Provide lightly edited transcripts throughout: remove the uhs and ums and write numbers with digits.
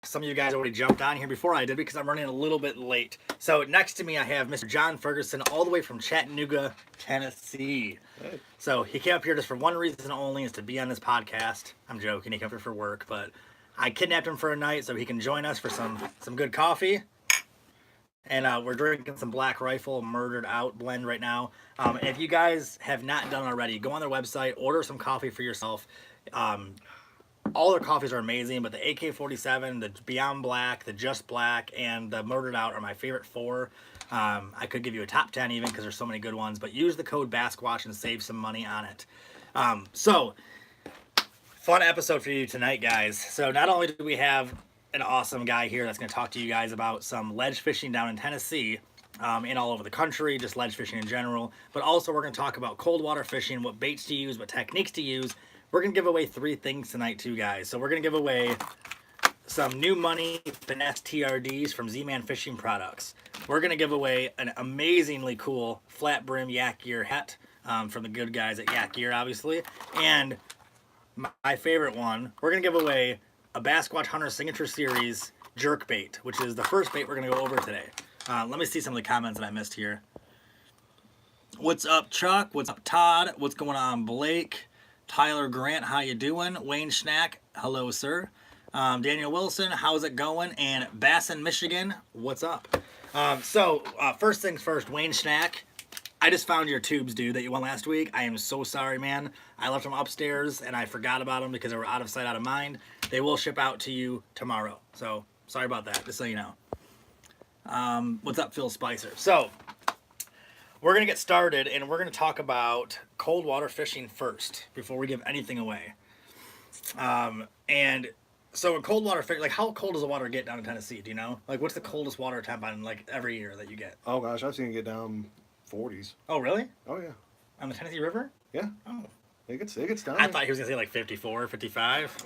Some of you guys already jumped on here before I did because I'm running a little bit late. So next to me I have Mr. John Ferguson all the way from Chattanooga, Tennessee. Hey. So he came up here just for one reason only, is to be on this podcast. I'm joking, he came up here for work, but I kidnapped him for a night so he can join us for some good coffee. And we're drinking some Black Rifle Murdered Out blend right now. If you guys have not done already, go on their website, order some coffee for yourself. All their coffees are amazing, but the AK-47, the Beyond Black, the Just Black, and the Murdered Out are my favorite four. I could give you a top 10 even because there's so many good ones, but use the code Bassquatch and save some money on it. Fun episode for you tonight, guys. So not only do we have an awesome guy here that's going to talk to you guys about some ledge fishing down in Tennessee, and all over the country, just ledge fishing in general, but also we're going to talk about cold water fishing, what baits to use, what techniques to use. We're going to give away 3 things tonight too, guys. So we're going to give away some new money finesse TRDs from Z-Man Fishing Products. We're going to give away an amazingly cool flat brim Yak Gear hat from the good guys at Yak Gear, obviously. And my favorite one, we're going to give away a Bassquatch Hunter Signature Series jerk bait, which is the first bait we're going to go over today. Let me see some of the comments that I missed here. What's up, Chuck? What's up, Todd? What's going on, Blake? Tyler Grant, how you doing? Wayne Schnack, hello, sir. Daniel Wilson, how's it going? And Bassin, Michigan, what's up? First things first, Wayne Schnack, I just found your tubes, dude, that you won last week. I am so sorry, man. I left them upstairs, and I forgot about them because they were out of sight, out of mind. They will ship out to you tomorrow. So, sorry about that, just so you know. What's up, Phil Spicer? So, we're going to get started, and we're going to talk about cold water fishing first before we give anything away. In cold water fishing, like, how cold does the water get down in Tennessee? Do you know? Like, what's the coldest water temp on, like, every year that you get? Oh gosh, I've seen it get down 40s. Oh, really? Oh yeah. On the Tennessee River? Yeah. Oh. It gets down. I thought he was going to say, like, 54, 55.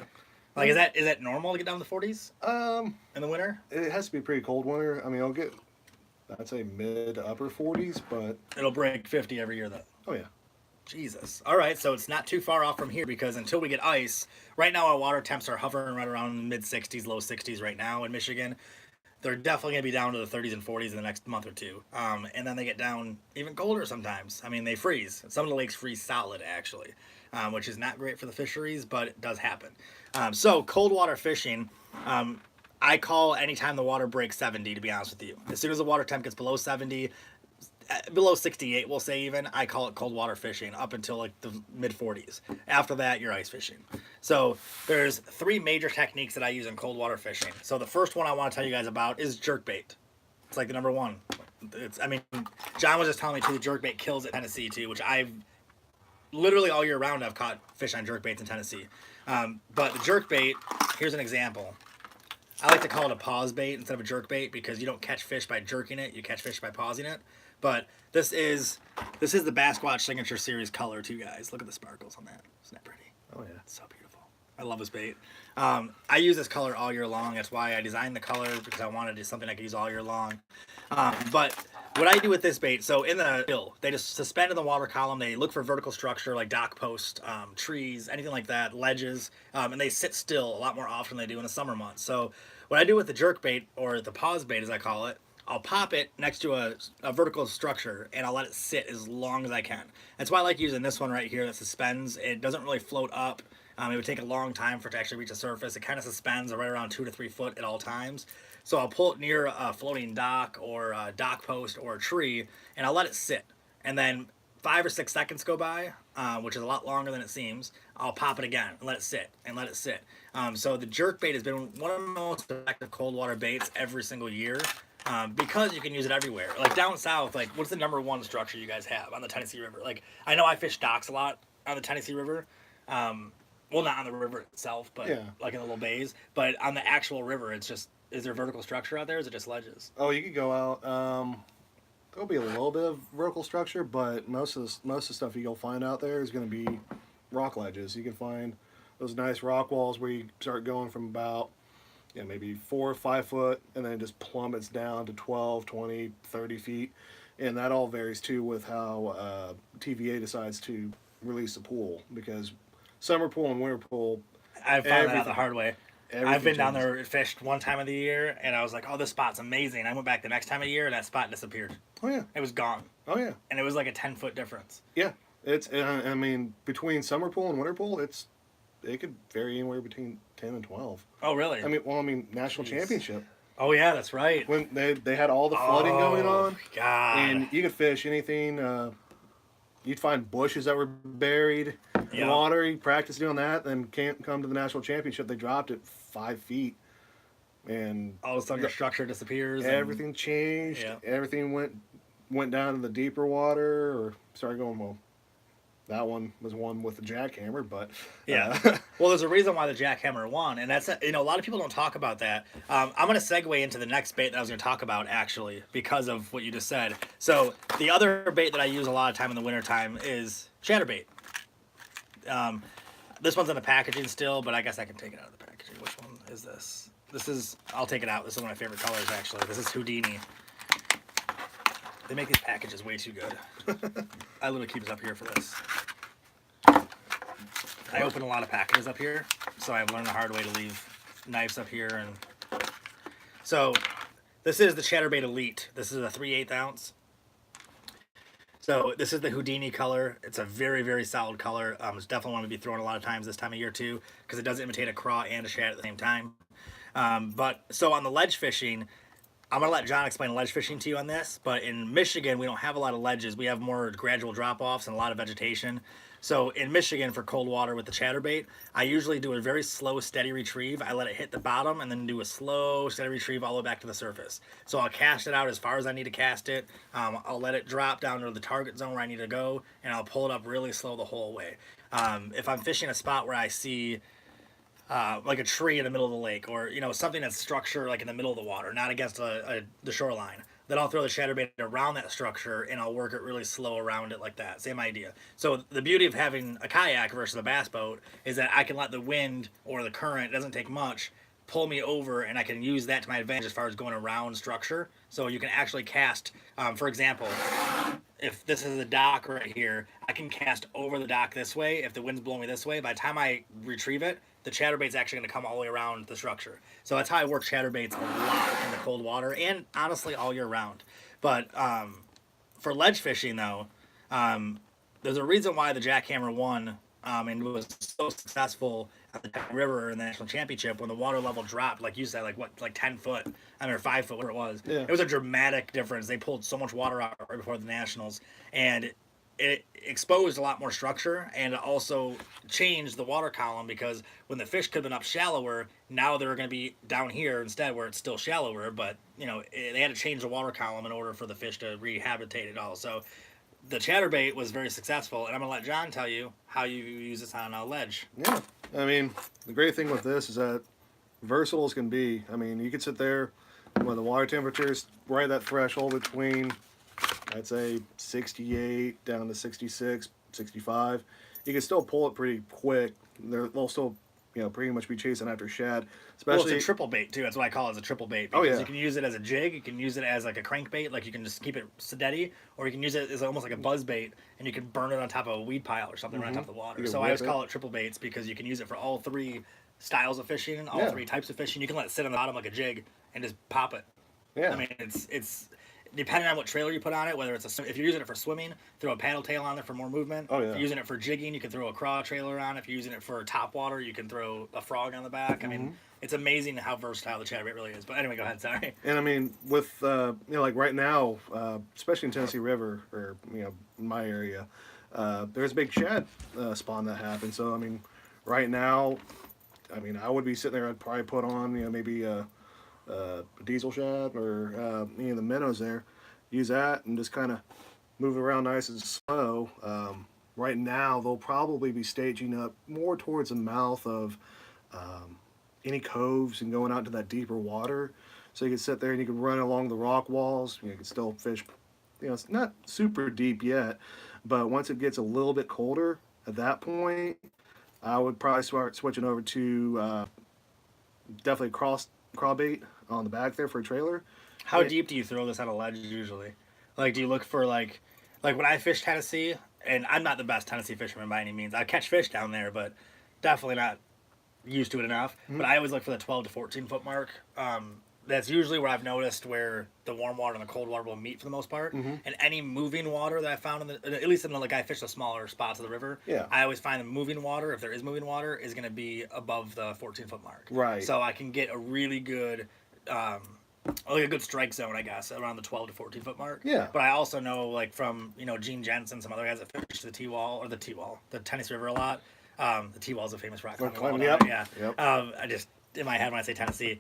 Like, is that normal to get down to the 40s? In the winter? It has to be a pretty cold winter. I mean, I'll get, I'd say mid to upper 40s, but It'll break 50 every year, though. oh yeah. Jesus. All right, so it's not too far off from here because until we get ice, right now our water temps are hovering right around mid 60s, low 60s right now in Michigan. They're definitely going to be down to the 30s and 40s in the next month or two. And then they get down even colder sometimes. I mean, they freeze. Some of the lakes freeze solid, actually, which is not great for the fisheries, but it does happen. Cold water fishing, I call anytime the water breaks 70, to be honest with you. As soon as the water temp gets below 70, below 68, we'll say even, I call it cold water fishing up until like the mid 40s. After that, you're ice fishing. So there's 3 major techniques that I use in cold water fishing. So the first one I want to tell you guys about is jerkbait. It's like the number one. John was just telling me too, the jerkbait kills at Tennessee too, which I've literally all year round I've caught fish on jerkbaits in Tennessee. But the jerkbait, here's an example. I like to call it a pause bait instead of a jerk bait because you don't catch fish by jerking it, you catch fish by pausing it. But this is the Bassquatch Signature Series color too, guys. Look at the sparkles on that. Isn't that pretty? Oh yeah. It's so beautiful. I love this bait. I use this color all year long. That's why I designed the color, because I wanted to do something I could use all year long. But what I do with this bait, so in the bill, they just suspend in the water column. They look for vertical structure like dock posts, trees, anything like that, ledges, and they sit still a lot more often than they do in the summer months. So what I do with the jerk bait, or the pause bait as I call it, I'll pop it next to a vertical structure and I'll let it sit as long as I can. That's why I like using this one right here that suspends. It doesn't really float up. It would take a long time for it to actually reach the surface. It kind of suspends right around 2 to 3 foot at all times. So I'll pull it near a floating dock or a dock post or a tree, and I'll let it sit. And then 5 or 6 seconds go by, which is a lot longer than it seems. I'll pop it again and let it sit and let it sit. So the jerk bait has been one of the most effective cold water baits every single year. Because you can use it everywhere. Like down south, like what's the number one structure you guys have on the Tennessee River? Like I know I fish docks a lot on the Tennessee River. Well, not on the river itself, but Yeah. like in the little bays. But on the actual river, it's just, is there vertical structure out there? Or is it just ledges? Oh, you could go out. There'll be a little bit of vertical structure, but most of the stuff you'll find out there is going to be rock ledges. You can find those nice rock walls where you start going from about maybe 4 or 5 foot, and then it just plummets down to 12, 20, 30 feet. And that all varies too with how TVA decides to release the pool, because summer pool and winter pool, I found that out the hard way. I've been down changes. there and fished one time of the year, and I was like, "Oh, this spot's amazing." I went back the next time of year, and that spot disappeared. Oh yeah. It was gone, Oh yeah. and it was like a 10-foot difference. Yeah. It's I mean between summer pool and winter pool, it could vary anywhere between 10 and 12. Oh, really? I mean national championship Oh, yeah, that's right. when they had all the flooding going on, God. and you could fish anything. You'd find bushes that were buried in Yeah. water. You practice doing that, then can't come to the national championship. They dropped it 5 feet, and All of a sudden, your structure disappears. everything changed. Yeah. Everything went down to the deeper water, or started going well. That one was one with the jackhammer, but Yeah. Well, there's a reason why the jackhammer won, and that's, a lot of people don't talk about that. I'm going to segue into the next bait that I was going to talk about, actually, because of what you just said. So the other bait that I use a lot of time in the wintertime is chatterbait. This one's in the packaging still, but I guess I can take it out of the packaging. Which one is this? I'll take it out. This is one of my favorite colors, actually. This is Houdini. They make these packages way too good. I literally keep this up here for this. I open a lot of packages up here, so I've learned the hard way to leave knives up here. And so this is the Chatterbait Elite. This is a 3/8 ounce. So this is the Houdini color. It's a very, very solid color. It's definitely one to be thrown a lot of times this time of year too, because it does imitate a craw and a shad at the same time. But so on the ledge fishing, I'm going to let John explain ledge fishing to you on this, but in Michigan, we don't have a lot of ledges. We have more gradual drop-offs and a lot of vegetation. So in Michigan, for cold water with the chatterbait, I usually do a very slow, steady retrieve. I let it hit the bottom and then do a slow, steady retrieve all the way back to the surface. So I'll cast it out as far as I need to cast it. I'll let it drop down to the target zone where I need to go, and I'll pull it up really slow the whole way. If I'm fishing a spot where I see like a tree in the middle of the lake, or something that's structured like in the middle of the water, not against the shoreline, then I'll throw the chatterbait around that structure and I'll work it really slow around it like that. Same idea. So the beauty of having a kayak versus a bass boat is that I can let the wind or the current, it doesn't take much, pull me over, and I can use that to my advantage as far as going around structure. So you can actually cast, for example, if this is a dock right here, I can cast over the dock this way. If the wind's blowing me this way, by the time I retrieve it, the chatterbait's actually going to come all the way around the structure. So that's how I work chatterbaits a lot in the cold water, and honestly all year round. But for ledge fishing, though, there's a reason why the jackhammer won and was so successful at the river in the national championship when the water level dropped, like you said, like 10 foot, or 5 foot, whatever it was. Yeah. It was a dramatic difference. They pulled so much water out right before the nationals, and it exposed a lot more structure, and it also changed the water column, because when the fish could have been up shallower, now they're going to be down here instead where it's still shallower, but they had to change the water column in order for the fish to rehabilitate it all. So the chatterbait was very successful, and I'm going to let John tell you how you use this on a ledge. Yeah, I mean, the great thing with this is that versatile as can be. I mean, you could sit there when the water temperature is right at that threshold between, I'd say, 68 down to 66, 65. You can still pull it pretty quick. They'll still, pretty much be chasing after shad. Especially, Well, it's a triple bait too. That's what I call it, as a triple bait. Oh, Because yeah. you can use it as a jig, you can use it as like a crankbait, like you can just keep it steady, or you can use it as almost like a buzz bait, and you can burn it on top of a weed pile or something right on top of the water. You can So I whip always it. call it triple baits, because you can use it for all three styles of fishing, all Yeah. three types of fishing. You can let it sit on the bottom like a jig and just pop it. yeah. I mean, it's depending on what trailer you put on it, whether if you're using it for swimming, throw a paddle tail on there for more movement. Oh, yeah. If you're using it for jigging, you can throw a craw trailer on. If you're using it for top water, you can throw a frog on the back. I mean, it's amazing how versatile the chatterbait really is. But anyway, go ahead. Sorry. And I mean, with like right now, especially in Tennessee River, or in my area, there's a big shad spawn that happens. So I mean, right now, I mean, I would be sitting there. I'd probably put on maybe a diesel shad or the minnows there. Use that and just kind of move it around nice and slow. Right now, they'll probably be staging up more towards the mouth of any coves and going out to that deeper water. So you can sit there and you can run along the rock walls. You can still fish. It's not super deep yet, but once it gets a little bit colder, at that point, I would probably start switching over to definitely crawbait on the back there for a trailer. How deep do you throw this on a ledge usually? Like, do you look for like when I fish Tennessee, and I'm not the best Tennessee fisherman by any means. I catch fish down there, but definitely not used to it enough. But I always look for the 12 to 14 foot mark. That's usually where I've noticed where the warm water and the cold water will meet for the most part. And any moving water that I found, at least in the, like I fish the smaller spots of the river, Yeah. I always find the moving water, if there is moving water, is going to be above the 14 foot mark. Right. So I can get a really good, like a good strike zone, I guess, around the 12 to 14 foot mark. Yeah. But I also know, like from Gene Jensen, some other guys that fish the the Tennessee River a lot. The T-wall is a famous rock climbing wall. Yep. Yeah. Yep. I just in my head when I say Tennessee.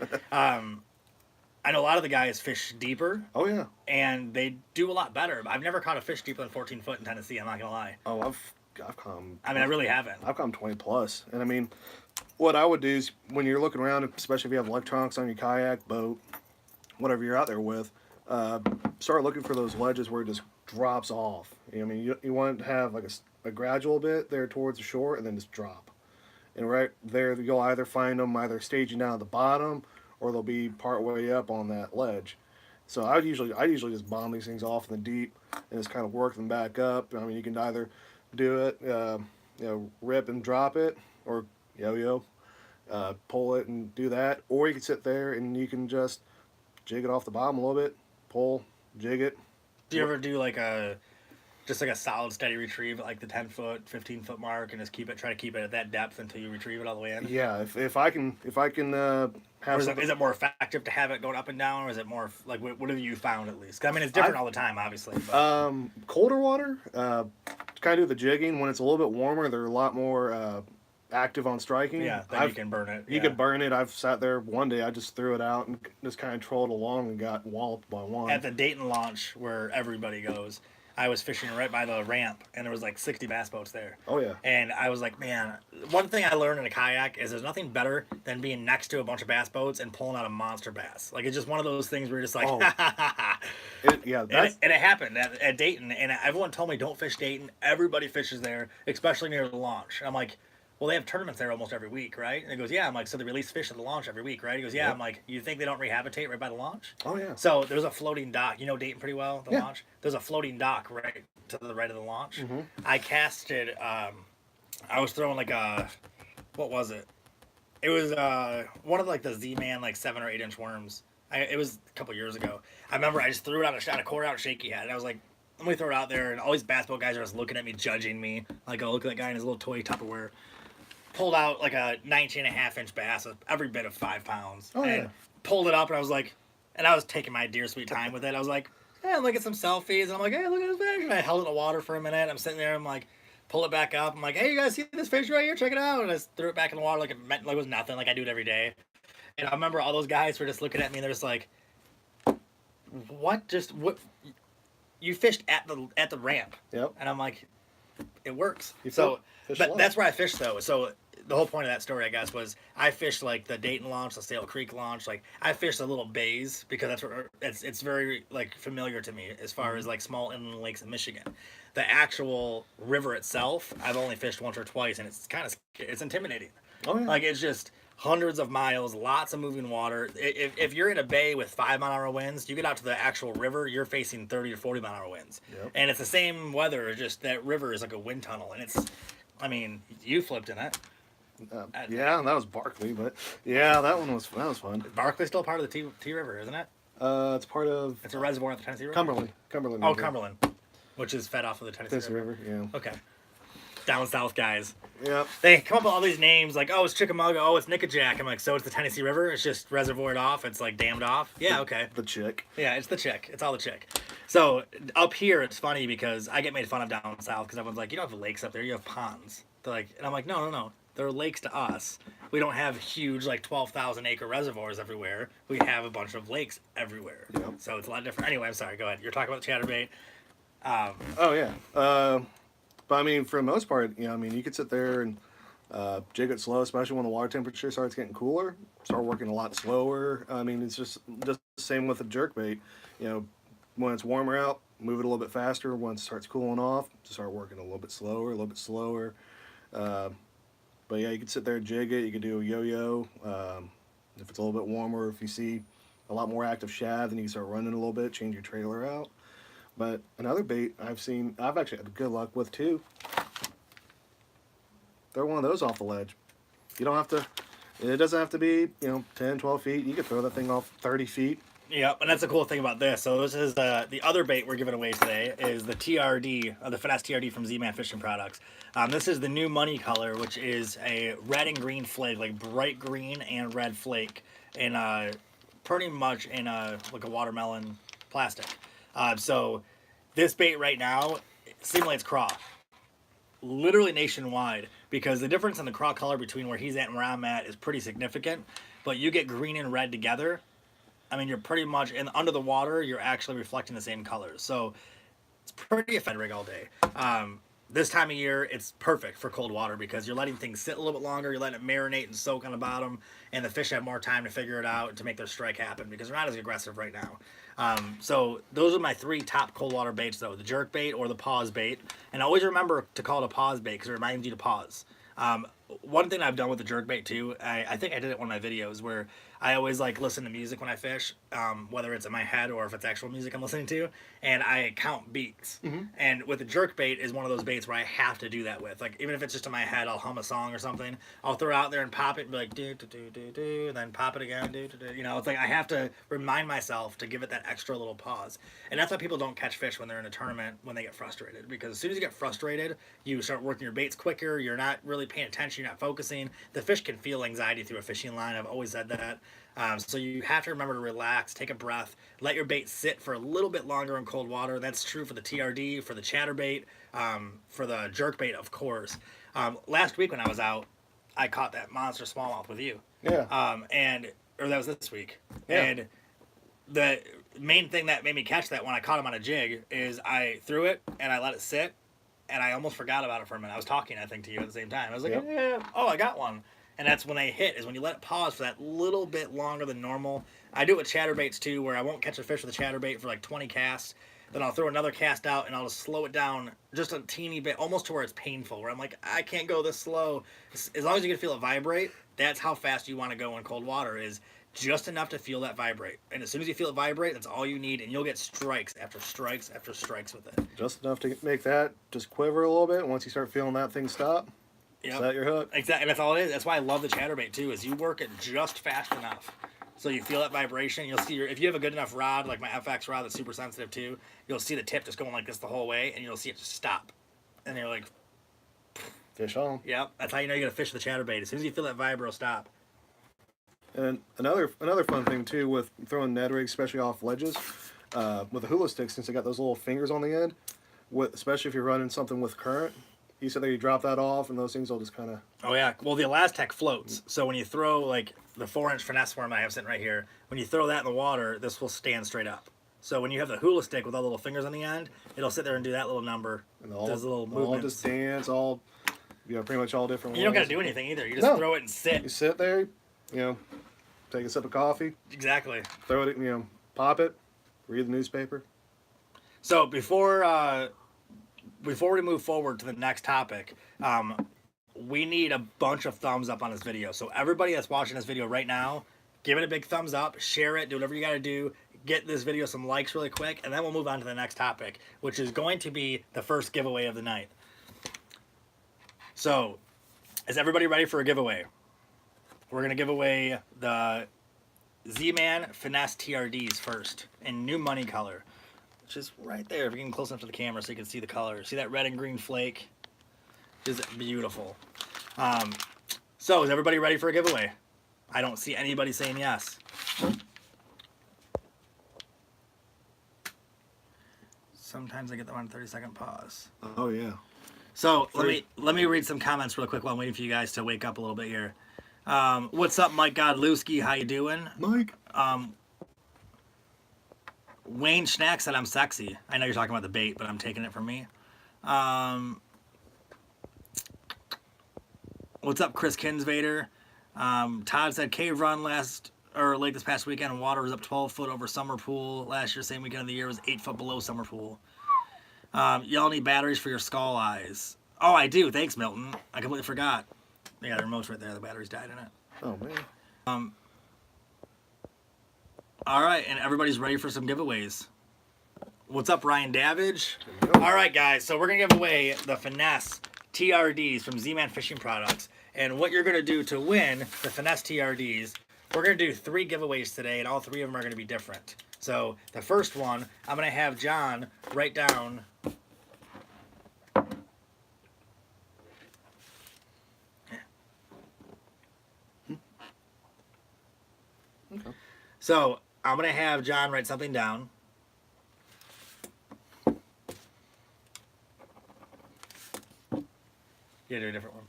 I know a lot of the guys fish deeper. Oh yeah. And they do a lot better. I've never caught a fish deeper than 14 foot in Tennessee. I'm not gonna lie. Oh, I've come. I mean, I really haven't. I've come 20 plus, and I mean, what I would do is when you're looking around, especially if you have electronics on your kayak, boat, whatever you're out there with, start looking for those ledges where it just drops off. I mean, you want to have like a gradual bit there towards the shore, and then just drop. And right there, you'll either find them either staging down at the bottom, or they'll be part way up on that ledge. So I usually just bomb these things off in the deep and just kind of work them back up. I mean, you can either do it, rip and drop it, or yo-yo, pull it and do that, or you can sit there and you can just jig it off the bottom a little bit, pull, jig it. Do you ever do like a solid steady retrieve at like the 10 foot, 15 foot mark, and just try to keep it at that depth until you retrieve it all the way in? Yeah, if I can have. Or is it more effective to have it going up and down, or is it more like what have you found at least? 'Cause, I mean, it's different all the time, obviously. But. Colder water, kind of do the jigging. When it's a little bit warmer, they're a lot more active on striking. Yeah, then you can burn it. You can burn it. I've sat there one day, I just threw it out and just kind of trolled along and got walloped by one. At the Dayton launch, where everybody goes, I was fishing right by the ramp, and there was like 60 bass boats there. Oh, yeah. And I was like, man, one thing I learned in a kayak is there's nothing better than being next to a bunch of bass boats and pulling out a monster bass. Like, it's just one of those things where you're just like, ha, ha, ha, ha. And it happened at Dayton, and everyone told me don't fish Dayton. Everybody fishes there, especially near the launch. And I'm like, well, they have tournaments there almost every week, right? And he goes, yeah. I'm like, so they release fish at the launch every week, right? He goes, yeah. Yep. I'm like, you think they don't rehabilitate right by the launch? Oh, yeah. So there's a floating dock. You know Dayton pretty well, the launch? There's a floating dock right to the right of the launch. Mm-hmm. I casted, I was throwing like what was it? It was one of like the Z-Man like 7 or 8 inch worms. It was a couple years ago. I remember I just threw it out a quarter out shaky head, and I was like, let me throw it out there, and all these bass boat guys are just looking at me, judging me. Like, oh, look at that guy in his little toy Tupperware. Pulled out like a 19.5 inch bass, every bit of 5 pounds. Oh, and pulled it up, and I was like, and I was taking my dear sweet time with it. I was like, yeah, look at some selfies. And I'm like, hey, look at this fish. And I held it in the water for a minute. I'm sitting there, I'm like, pull it back up. I'm like, hey, you guys see this fish right here? Check it out. And I just threw it back in the water like it was nothing, like I do it every day. And I remember all those guys were just looking at me, and they're just like, what? You fished at the ramp. Yep. And I'm like, it works. But that's where I fished though. So the whole point of that story, I guess, was I fished like the Dayton launch, the Sale Creek launch. Like I fished the little bays because that's where it's very like familiar to me as far as like small inland lakes in Michigan. The actual river itself, I've only fished once or twice, and it's intimidating. Oh yeah. Like it's just hundreds of miles, lots of moving water. If you're in a bay with 5-mile-an-hour winds, you get out to the actual river, you're facing 30 to 40-mile-an-hour winds. Yep. And it's the same weather, just that river is like a wind tunnel. And you flipped in it. Yeah, that was Barkley, but yeah, that was fun. Barkley's still part of the T River, isn't it? It's part of... It's a reservoir at the Tennessee River? Cumberland. Oh, Cumberland, which is fed off of the Tennessee River. Yeah. Okay. Down south guys. Yep. They come up with all these names like, oh, it's Chickamauga, oh, it's Nickajack. I'm like, so it's the Tennessee River? It's just reservoired off? It's like dammed off? Yeah, okay. The Chick. Yeah, it's the Chick. It's all the Chick. So up here, it's funny because I get made fun of down south because everyone's like, you don't have lakes up there, you have ponds. They're like, and I'm like, no. They're lakes to us. We don't have huge, like 12,000 acre reservoirs everywhere. We have a bunch of lakes everywhere. Yep. So it's a lot different. Anyway, I'm sorry. Go ahead. You're talking about chatterbait. Oh yeah. But I mean, for the most part, you could sit there and jig it slow, especially when the water temperature starts getting cooler. Start working a lot slower. I mean, it's just the same with the jerkbait. When it's warmer out, move it a little bit faster. When it starts cooling off, just start working a little bit slower. But yeah, you could sit there and jig it. You could do a yo-yo. If it's a little bit warmer, if you see a lot more active shad, then you can start running a little bit, change your trailer out. But another bait I've actually had good luck with too. Throw one of those off the ledge. You don't have to It doesn't have to be, 10, 12 feet. You could throw that thing off 30 feet. Yep, and that's the cool thing about this. So this is the other bait we're giving away today is the TRD, the Finesse TRD from Z-Man Fishing Products. This is the new money color, which is a red and green flake, like bright green and red flake, in pretty much in like a watermelon plastic. So this bait right now simulates craw, literally nationwide, because the difference in the craw color between where he's at and where I'm at is pretty significant. But you get green and red together, I mean, you're pretty much under the water. You're actually reflecting the same colors, so it's pretty effective rig all day. This time of year, it's perfect for cold water because you're letting things sit a little bit longer. You're letting it marinate and soak on the bottom, and the fish have more time to figure it out and to make their strike happen because they're not as aggressive right now. So those are my 3 top cold water baits, though: the jerk bait or the pause bait. And always remember to call it a pause bait because it reminds you to pause. One thing I've done with the jerk bait too, I think I did it in one of my videos where I always like listen to music when I fish, whether it's in my head or if it's actual music I'm listening to, and I count beats. And with the jerk bait is one of those baits where I have to do that with. Like even if it's just in my head, I'll hum a song or something. I'll throw it out there and pop it and be like do do do do do, and then pop it again, do do do. You know, it's like I have to remind myself to give it that extra little pause. And that's why people don't catch fish when they're in a tournament when they get frustrated, because as soon as you get frustrated, you start working your baits quicker. You're not really paying attention. You're not focusing. The fish can feel anxiety through a fishing line. I've always said that. So you have to remember to relax, take a breath, let your bait sit for a little bit longer in cold water. That's true for the TRD, for the chatterbait, for the jerkbait, of course. Last week when I was out, I caught that monster smallmouth with you. Yeah. Or that was this week. Yeah. And the main thing that made me catch that when I caught him on a jig is I threw it and I let it sit, and I almost forgot about it for a minute. I was talking, I think, to you at the same time. I was like, Yep. yeah, oh, I got one. And that's when they hit, is when you let it pause for that little bit longer than normal. I do it with chatterbaits too, where I won't catch a fish with a chatterbait for like 20 casts. Then I'll throw another cast out and I'll just slow it down just a teeny bit, almost to where it's painful, where I'm like, I can't go this slow. As long as you can feel it vibrate, that's how fast you want to go in cold water, is just enough to feel that vibrate. And as soon as you feel it vibrate, that's all you need, and you'll get strikes after strikes after strikes with it. Just enough to make that just quiver a little bit. Once you start feeling that thing stop, Yep. set your hook. Exactly, and that's all it is. That's why I love the chatterbait too, is you work it just fast enough. So you feel that vibration. You'll see if you have a good enough rod, like my FX rod that's super sensitive too, you'll see the tip just going like this the whole way, and you'll see it just stop. And you're like, Fish on. yep, that's how you know you're going to fish the chatterbait. As soon as you feel that vibro stop. And another fun thing too with throwing Ned rigs, especially off ledges, with the hula sticks, since they got those little fingers on the end, especially if you're running something with current, you sit there, you drop that off, and those things will just kind of... Oh yeah, well the Elastec floats. So when you throw like the 4-inch finesse worm I have sitting right here, when you throw that in the water, this will stand straight up. So when you have the hula stick with all the little fingers on the end, it'll sit there and do that little number, And all, those little all movements. just dance, pretty much all different You don't got to ways. do anything either. You just No. throw it and sit. You sit there, take a sip of coffee, Exactly. throw it, pop it, read the newspaper. So before we move forward to the next topic, we need a bunch of thumbs up on this video. So everybody that's watching this video right now, give it a big thumbs up, share it, do whatever you got to do, get this video some likes really quick, and then we'll move on to the next topic, which is going to be the first giveaway of the night. So, is everybody ready for a giveaway? We're going to give away the Z-Man Finesse TRDs first in new money color, which is right there. If you can close enough to the camera so you can see the color. See that red and green flake? Is beautiful. So is everybody ready for a giveaway? I don't see anybody saying yes. Sometimes I get them on a 30-second pause. Oh, yeah. So let me read some comments real quick while I'm waiting for you guys to wake up a little bit here. What's up, Mike Godlewski? How you doing? Mike? Wayne Schnack said I'm sexy. I know you're talking about the bait, but I'm taking it from me. What's up, Chris Kinsvader? Todd said cave run late this past weekend, water was up 12 foot over summer pool. Last year, same weekend of the year, was 8 foot below summer pool. Y'all need batteries for your skull eyes. Oh, I do. Thanks, Milton. I completely forgot. Yeah, the remote's right there. The batteries died in it. Oh, man. All right, and everybody's ready for some giveaways. What's up, Ryan Davidge? There you go. All right, guys, so we're going to give away the Finesse TRDs from Z-Man Fishing Products. And what you're going to do to win the Finesse TRDs, we're going to do 3 giveaways today, and all 3 of them are going to be different. So the first one, I'm going to have John write down. Okay. So I'm going to have John write something down. You do a different one.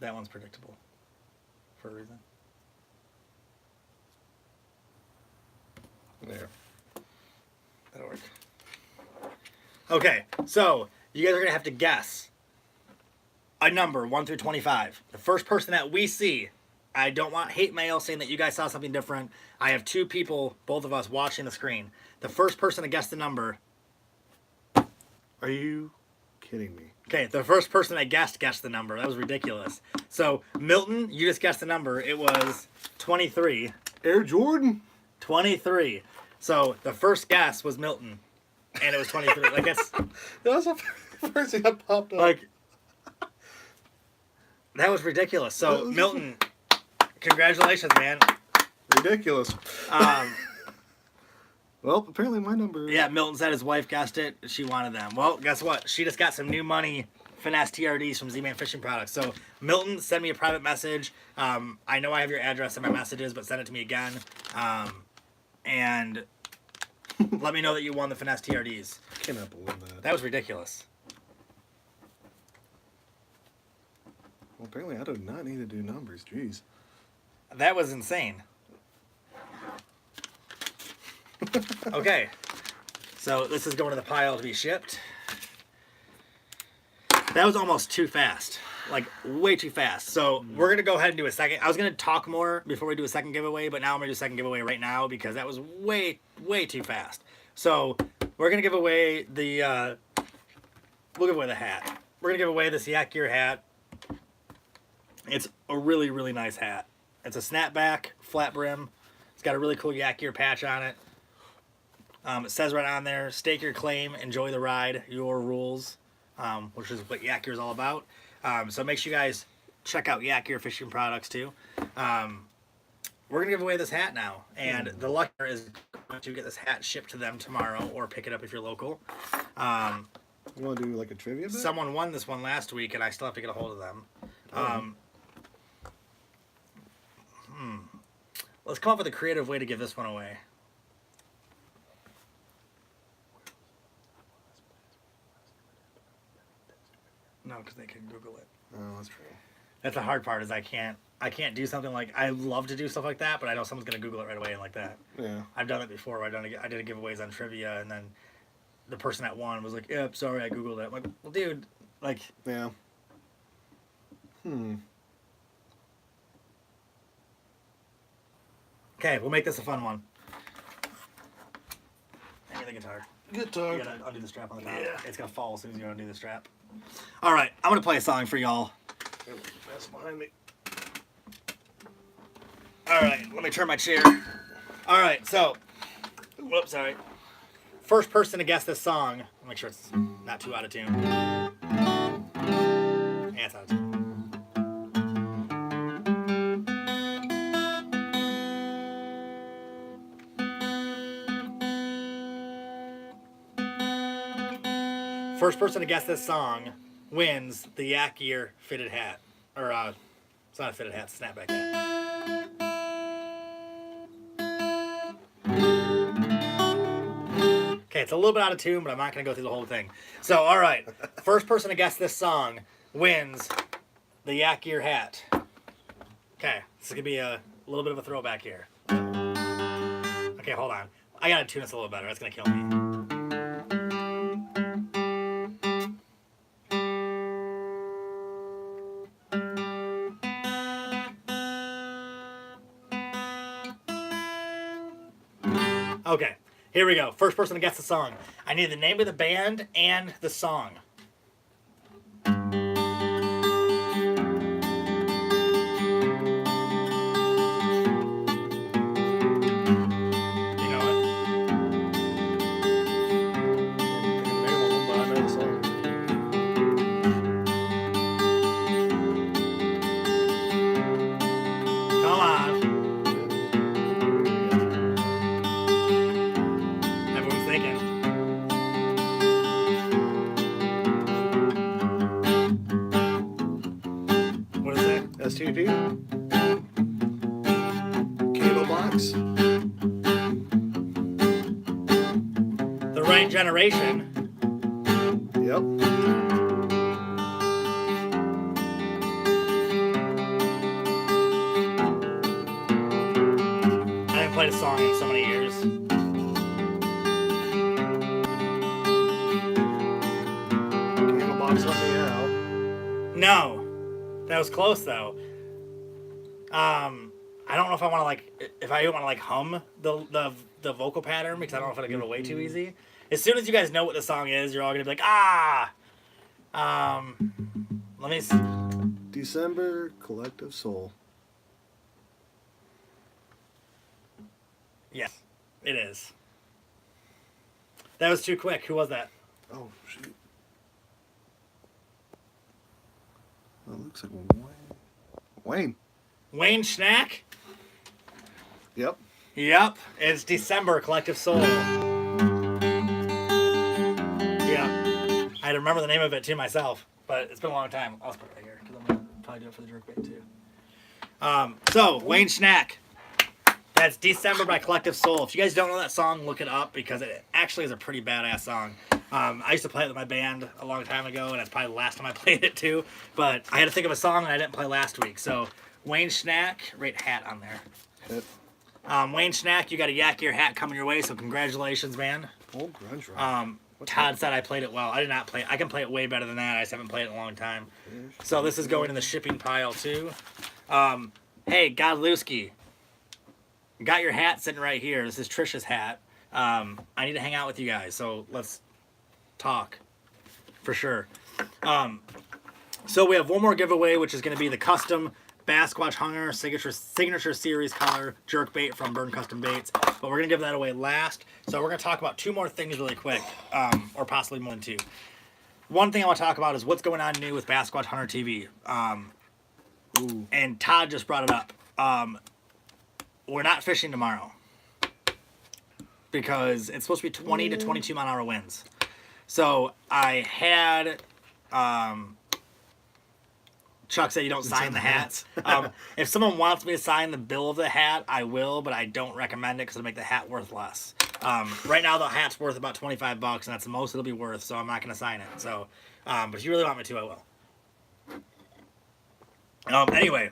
That one's predictable for a reason. There. That'll work. Okay, so you guys are going to have to guess a number 1 through 25. The first person that we see, I don't want hate mail saying that you guys saw something different. I have 2 people, both of us, watching the screen. The first person to guess the number. Are you kidding me? Okay, the first person that guessed the number. That was ridiculous. So, Milton, you just guessed the number. It was 23. Air Jordan. 23. So, the first guess was Milton. And it was 23. Like, that's... That was the first thing that popped up. Like... That was ridiculous. So, Milton, congratulations, man. Ridiculous. Well, apparently my number... Yeah, Milton said his wife guessed it. She wanted them. Well, guess what? She just got some new money Finesse TRDs from Z-Man Fishing Products. So, Milton, send me a private message. I know I have your address in my messages, but send it to me again. And let me know that you won the Finesse TRDs. Cannot believe that. That was ridiculous. Well, apparently I do not need to do numbers. Jeez. That was insane. Okay. So, this is going to the pile to be shipped. That was almost too fast. Like, way too fast. So, we're going to go ahead and do a second. I was going to talk more before we do a second giveaway, but now I'm going to do a second giveaway right now because that was way, way too fast. So, we're going to give away the, we'll give away the hat. We're going to give away this Yak Gear hat. It's a really, really nice hat. It's a snapback, flat brim. It's got a really cool Yak Gear patch on it. It says right on there, stake your claim, enjoy the ride, your rules, which is what Yak Gear is all about. So make sure you guys check out Yak Gear Fishing Products too. We're going to give away this hat now, and the lucky winner is going to get this hat shipped to them tomorrow or pick it up if you're local. You want to do like a trivia bit? Someone won this one last week, and I still have to get a hold of them. Let's come up with a creative way to give this one away. No, because they can Google it. Oh, that's true. That's the hard part is I can't do something like, I love to do stuff like that, but I know someone's going to Google it right away and like that. Yeah. I've done it before. I did a giveaways on trivia, and then the person that won was like, yeah, sorry, I Googled it. I'm like, well, dude, like... Yeah. Okay, we'll make this a fun one. Hand me the guitar. Guitar. You gotta undo the strap on the top. Yeah. It's gonna fall as soon as you undo the strap. Alright, I'm gonna play a song for y'all. That's behind me. Alright, let me turn my chair. Alright, so... Whoops, sorry. First person to guess this song, I'll make sure it's not too out of tune. Yeah, it's out of tune. First person to guess this song wins the Yak Gear fitted hat. Or, it's not a fitted hat, it's a snapback hat. Okay, it's a little bit out of tune, but I'm not going to go through the whole thing. So, alright. First person to guess this song wins the Yak Gear hat. Okay, this is going to be a little bit of a throwback here. Okay, hold on. I got to tune this a little better. That's going to kill me. Okay, here we go. First person to guess the song. I need the name of the band and the song. You know it? box. The right generation. Yep. I haven't played a song in so many years. Candlebox let me out. No. That was close though. I don't know if I want to if I want to hum the vocal pattern because I don't know if it'll give it away too easy. As soon as you guys know what the song is, you're all gonna be like, ah. Let me see. December Collective Soul. Yes, it is. That was too quick. Who was that? Oh shoot. That looks like Wayne. Wayne Schnack? Yep. Yep, it's December Collective Soul. Yep. I had to remember the name of it too myself, but it's been a long time. I'll just put it right here because I'm going to probably do it for the jerkbait too. So, Wayne Schnack. That's December by Collective Soul. If you guys don't know that song, look it up because it actually is a pretty badass song. I used to play it with my band a long time ago, and that's probably the last time I played it too. But I had to think of a song that I didn't play last week. So, Wayne Schnack, rate hat on there. Hit. Wayne Schnack, you got a Yak Ear hat coming your way, so congratulations, man. Old grunge rock. Todd said I played it well. I did not play it. I can play it way better than that. I just haven't played it in a long time. So this is going in the shipping pile too. Hey, Godlewski. Got your hat sitting right here. This is Trisha's hat. I need to hang out with you guys, so let's talk for sure. So we have one more giveaway, which is going to be the custom Bassquatch Hunter signature series color jerkbait from Burn Custom Baits, but we're going to give that away last. So we're going to talk about two more things really quick, or possibly more than two. One thing I want to talk about is what's going on new with Bassquatch Hunter TV. And Todd just brought it up. We're not fishing tomorrow because it's supposed to be 20 to 22 mile an hour winds. So I had Chuck said you don't sign the hats. If someone wants me to sign the bill of the hat, I will, but I don't recommend it because it'll make the hat worth less. Right now the hat's worth about $25, and that's the most it'll be worth, so I'm not going to sign it. So, but if you really want me to, I will. Anyway,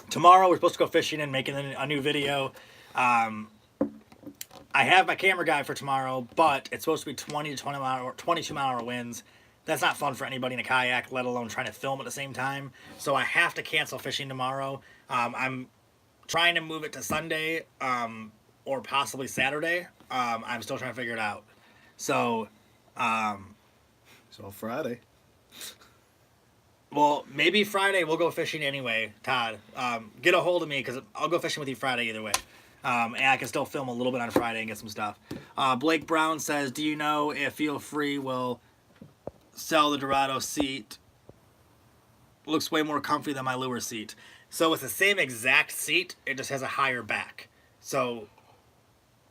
tomorrow we're supposed to go fishing and making a new video. I have my camera guy for tomorrow, but it's supposed to be 20 to 22 mile an hour winds. That's not fun for anybody in a kayak, let alone trying to film at the same time. So I have to cancel fishing tomorrow. I'm trying to move it to Sunday or possibly Saturday. I'm still trying to figure it out. So Friday. Well, maybe Friday we'll go fishing anyway, Todd. Get a hold of me because I'll go fishing with you Friday either way. And I can still film a little bit on Friday and get some stuff. Blake Brown says, do you know if Feel Free will sell the Dorado seat? Looks way more comfy than my lure seat. So it's the same exact seat, it just has a higher back. So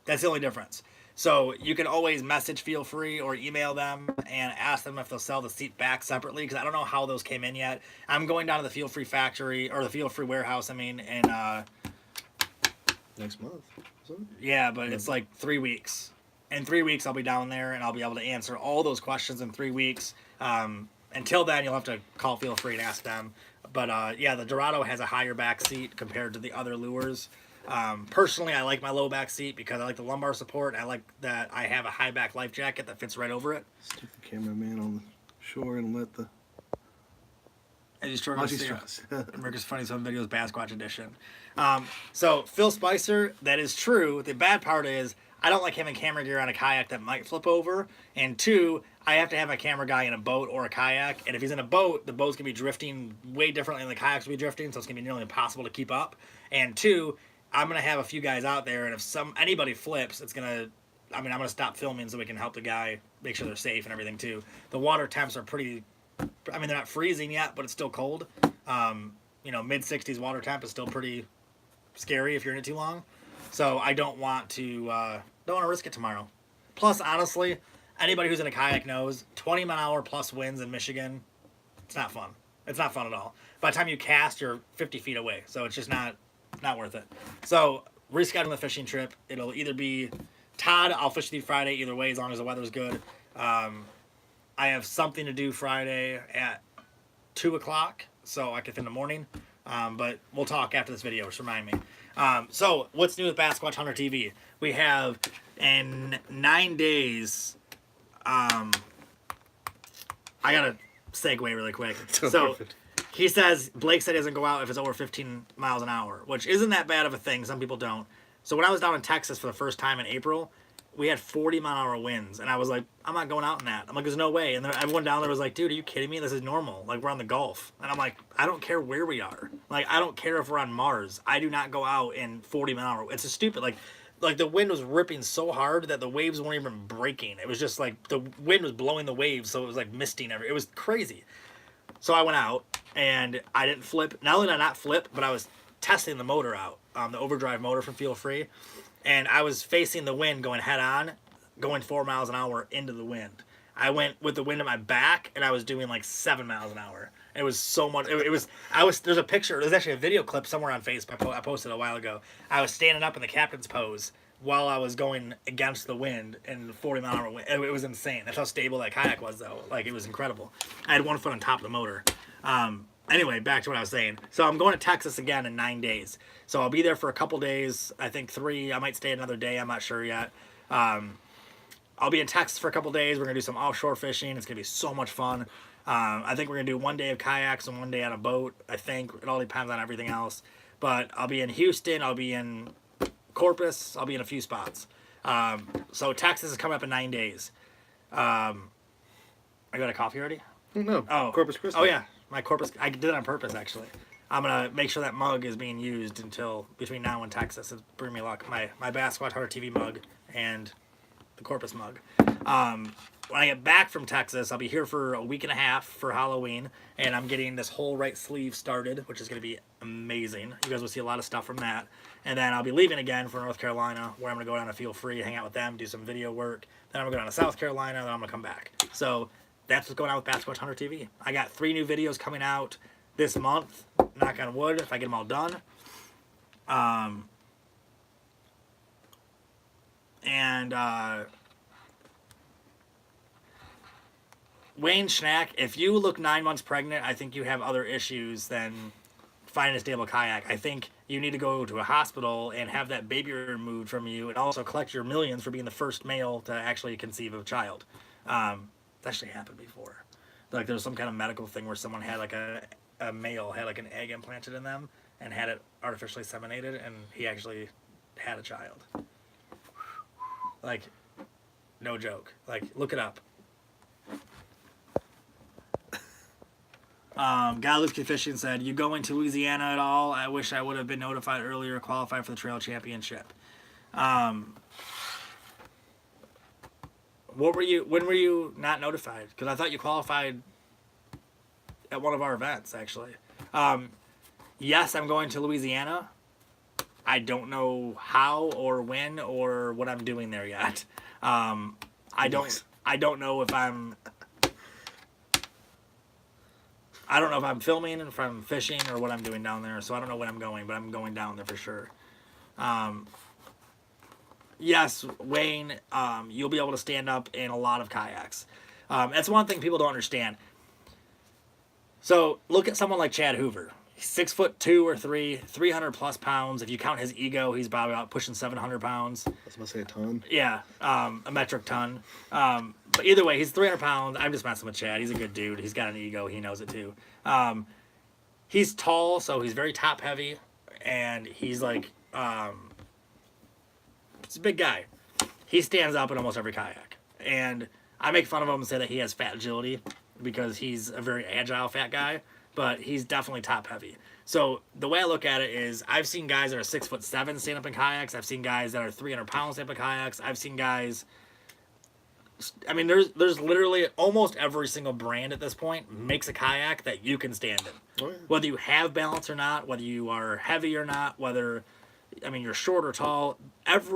that's the only difference. So you can always message Feel Free or email them and ask them if they'll sell the seat back separately because I don't know how those came in yet. I'm going down to the Feel Free factory, or the Feel Free warehouse, in next month. Yeah, but it's like 3 weeks. In 3 weeks I'll be down there and I'll be able to answer all those questions in 3 weeks. Until then you'll have to call Feel Free and ask them. But yeah, the Dorado has a higher back seat compared to the other lures. Personally, I like my low back seat because I like the lumbar support. I like that I have a high back life jacket that fits right over it. Stick the cameraman on the shore and let the... And he's trying to see Rick's Funny Some Videos Bassquatch Edition. So, Phil Spicer, that is true. The bad part is I don't like having camera gear on a kayak that might flip over. And two, I have to have a camera guy in a boat or a kayak. And if he's in a boat, the boat's going to be drifting way differently than the kayak's will be drifting. So it's going to be nearly impossible to keep up. And two, I'm going to have a few guys out there. And if anybody flips, it's going to... I'm going to stop filming so we can help the guy make sure they're safe and everything too. The water temps are pretty... they're not freezing yet, but it's still cold. Mid-60s water temp is still pretty scary if you're in it too long. So I don't want to risk it tomorrow. Plus, honestly, anybody who's in a kayak knows 20 mile an hour plus winds in Michigan, it's not fun. It's not fun at all. By the time you cast, you're 50 feet away. So it's just not worth it. So rescheduling the fishing trip. It'll either be Todd. I'll fish with you Friday either way, as long as the weather's good. I have something to do Friday at 2:00, so I can fit in the morning. But we'll talk after this video. Just remind me. So what's new with Bassquatch Hunter TV? We have in 9 days. I gotta segue really quick. So he says Blake said he doesn't go out if it's over 15 miles an hour, which isn't that bad of a thing. Some people don't. So when I was down in Texas for the first time in April, we had 40-mile-an-hour winds, and I was like, I'm not going out in that. I'm like, there's no way. And then everyone down there was like, dude, are you kidding me? This is normal. Like, we're on the Gulf. And I'm like, I don't care where we are. Like, I don't care if we're on Mars. I do not go out in 40-mile-an-hour. It's just stupid. Like the wind was ripping so hard that the waves weren't even breaking. It was just like the wind was blowing the waves, so it was like misting every. It was crazy. So I went out and I didn't flip. Not only did I not flip, but I was testing the motor out, the overdrive motor from Feel Free, and I was facing the wind, going head on, going 4 miles an hour into the wind. I went with the wind at my back, and I was doing like 7 miles an hour. It was so much. There's a picture. There's actually a video clip somewhere on Facebook. I posted a while ago. I was standing up in the captain's pose while I was going against the wind in 40-mile-an-hour wind. It was insane. That's how stable that kayak was, though. Like, it was incredible. I had 1 foot on top of the motor. Anyway, back to what I was saying. So I'm going to Texas again in 9 days. So I'll be there for a couple days. I think 3. I might stay another day. I'm not sure yet. I'll be in Texas for a couple days. We're going to do some offshore fishing. It's going to be so much fun. I think we're going to do 1 day of kayaks and 1 day on a boat. I think it all depends on everything else. But I'll be in Houston. I'll be in Corpus. I'll be in a few spots. So Texas is coming up in 9 days. I got a coffee already? No. Oh, Corpus Christi. Oh, yeah. My Corpus. I did it on purpose, actually. I'm going to make sure that mug is being used until between now and Texas. It's bring me luck. My Bassquatch Hunter TV mug and the Corpus mug. When I get back from Texas, I'll be here for a week and a half for Halloween, and I'm getting this whole right sleeve started, which is going to be amazing. You guys will see a lot of stuff from that. And then I'll be leaving again for North Carolina, where I'm going to go down to Feel Free, hang out with them, do some video work. Then I'm going to go down to South Carolina, then I'm going to come back. So that's what's going on with Bassquatch Hunter TV. I got 3 new videos coming out this month, knock on wood, if I get them all done. Wayne Schnack, if you look 9 months pregnant, I think you have other issues than finding a stable kayak. I think you need to go to a hospital and have that baby removed from you, and also collect your millions for being the first male to actually conceive a child. That actually happened before. Like, there was some kind of medical thing where someone had like a male had like an egg implanted in them and had it artificially seminated, and he actually had a child. Like, no joke. Like, look it up. Guy Luke Fishing said, "You going to Louisiana at all? I wish I would have been notified earlier, qualified for the trail championship." When were you not notified? Because I thought you qualified at one of our events, actually. Yes, I'm going to Louisiana. I don't know how or when or what I'm doing there yet. I don't know if I'm filming, if I'm fishing, or what I'm doing down there. So I don't know when I'm going, but I'm going down there for sure. Yes, Wayne, you'll be able to stand up in a lot of kayaks. That's one thing people don't understand. So look at someone like Chad Hoover. He's 6'2" or 3, 300 plus pounds. If you count his ego, he's probably about pushing 700 pounds. I was going to say a ton. Yeah, a metric ton. But either way, he's 300 pounds. I'm just messing with Chad. He's a good dude. He's got an ego. He knows it too. He's tall, so he's very top heavy, and he's like, he's a big guy. He stands up in almost every kayak, and I make fun of him and say that he has fat agility because he's a very agile fat guy, but he's definitely top heavy. So the way I look at it is, I've seen guys that are 6'7" stand up in kayaks. I've seen guys that are 300 pounds stand up in kayaks. I've seen guys. I mean, there's literally almost every single brand at this point makes a kayak that you can stand in. Oh, yeah. Whether you have balance or not, whether you are heavy or not, whether, I mean, you're short or tall,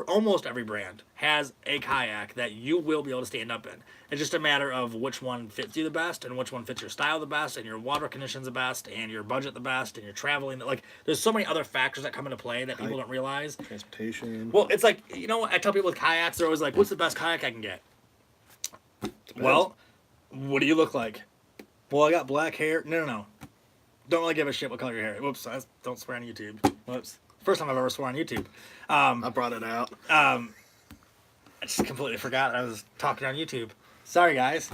almost every brand has a kayak that you will be able to stand up in. It's just a matter of which one fits you the best and which one fits your style the best and your water conditions the best and your budget the best and your traveling. Like, there's so many other factors that come into play that people don't realize. Transportation. Well, it's like, I tell people with kayaks, they're always like, what's the best kayak I can get? Depends. Well, what do you look like? Well, I got black hair. No. Don't really give a shit what color your hair is. Whoops, don't swear on YouTube. Whoops. First time I've ever sworn on YouTube. I brought it out. I just completely forgot I was talking on YouTube. Sorry, guys.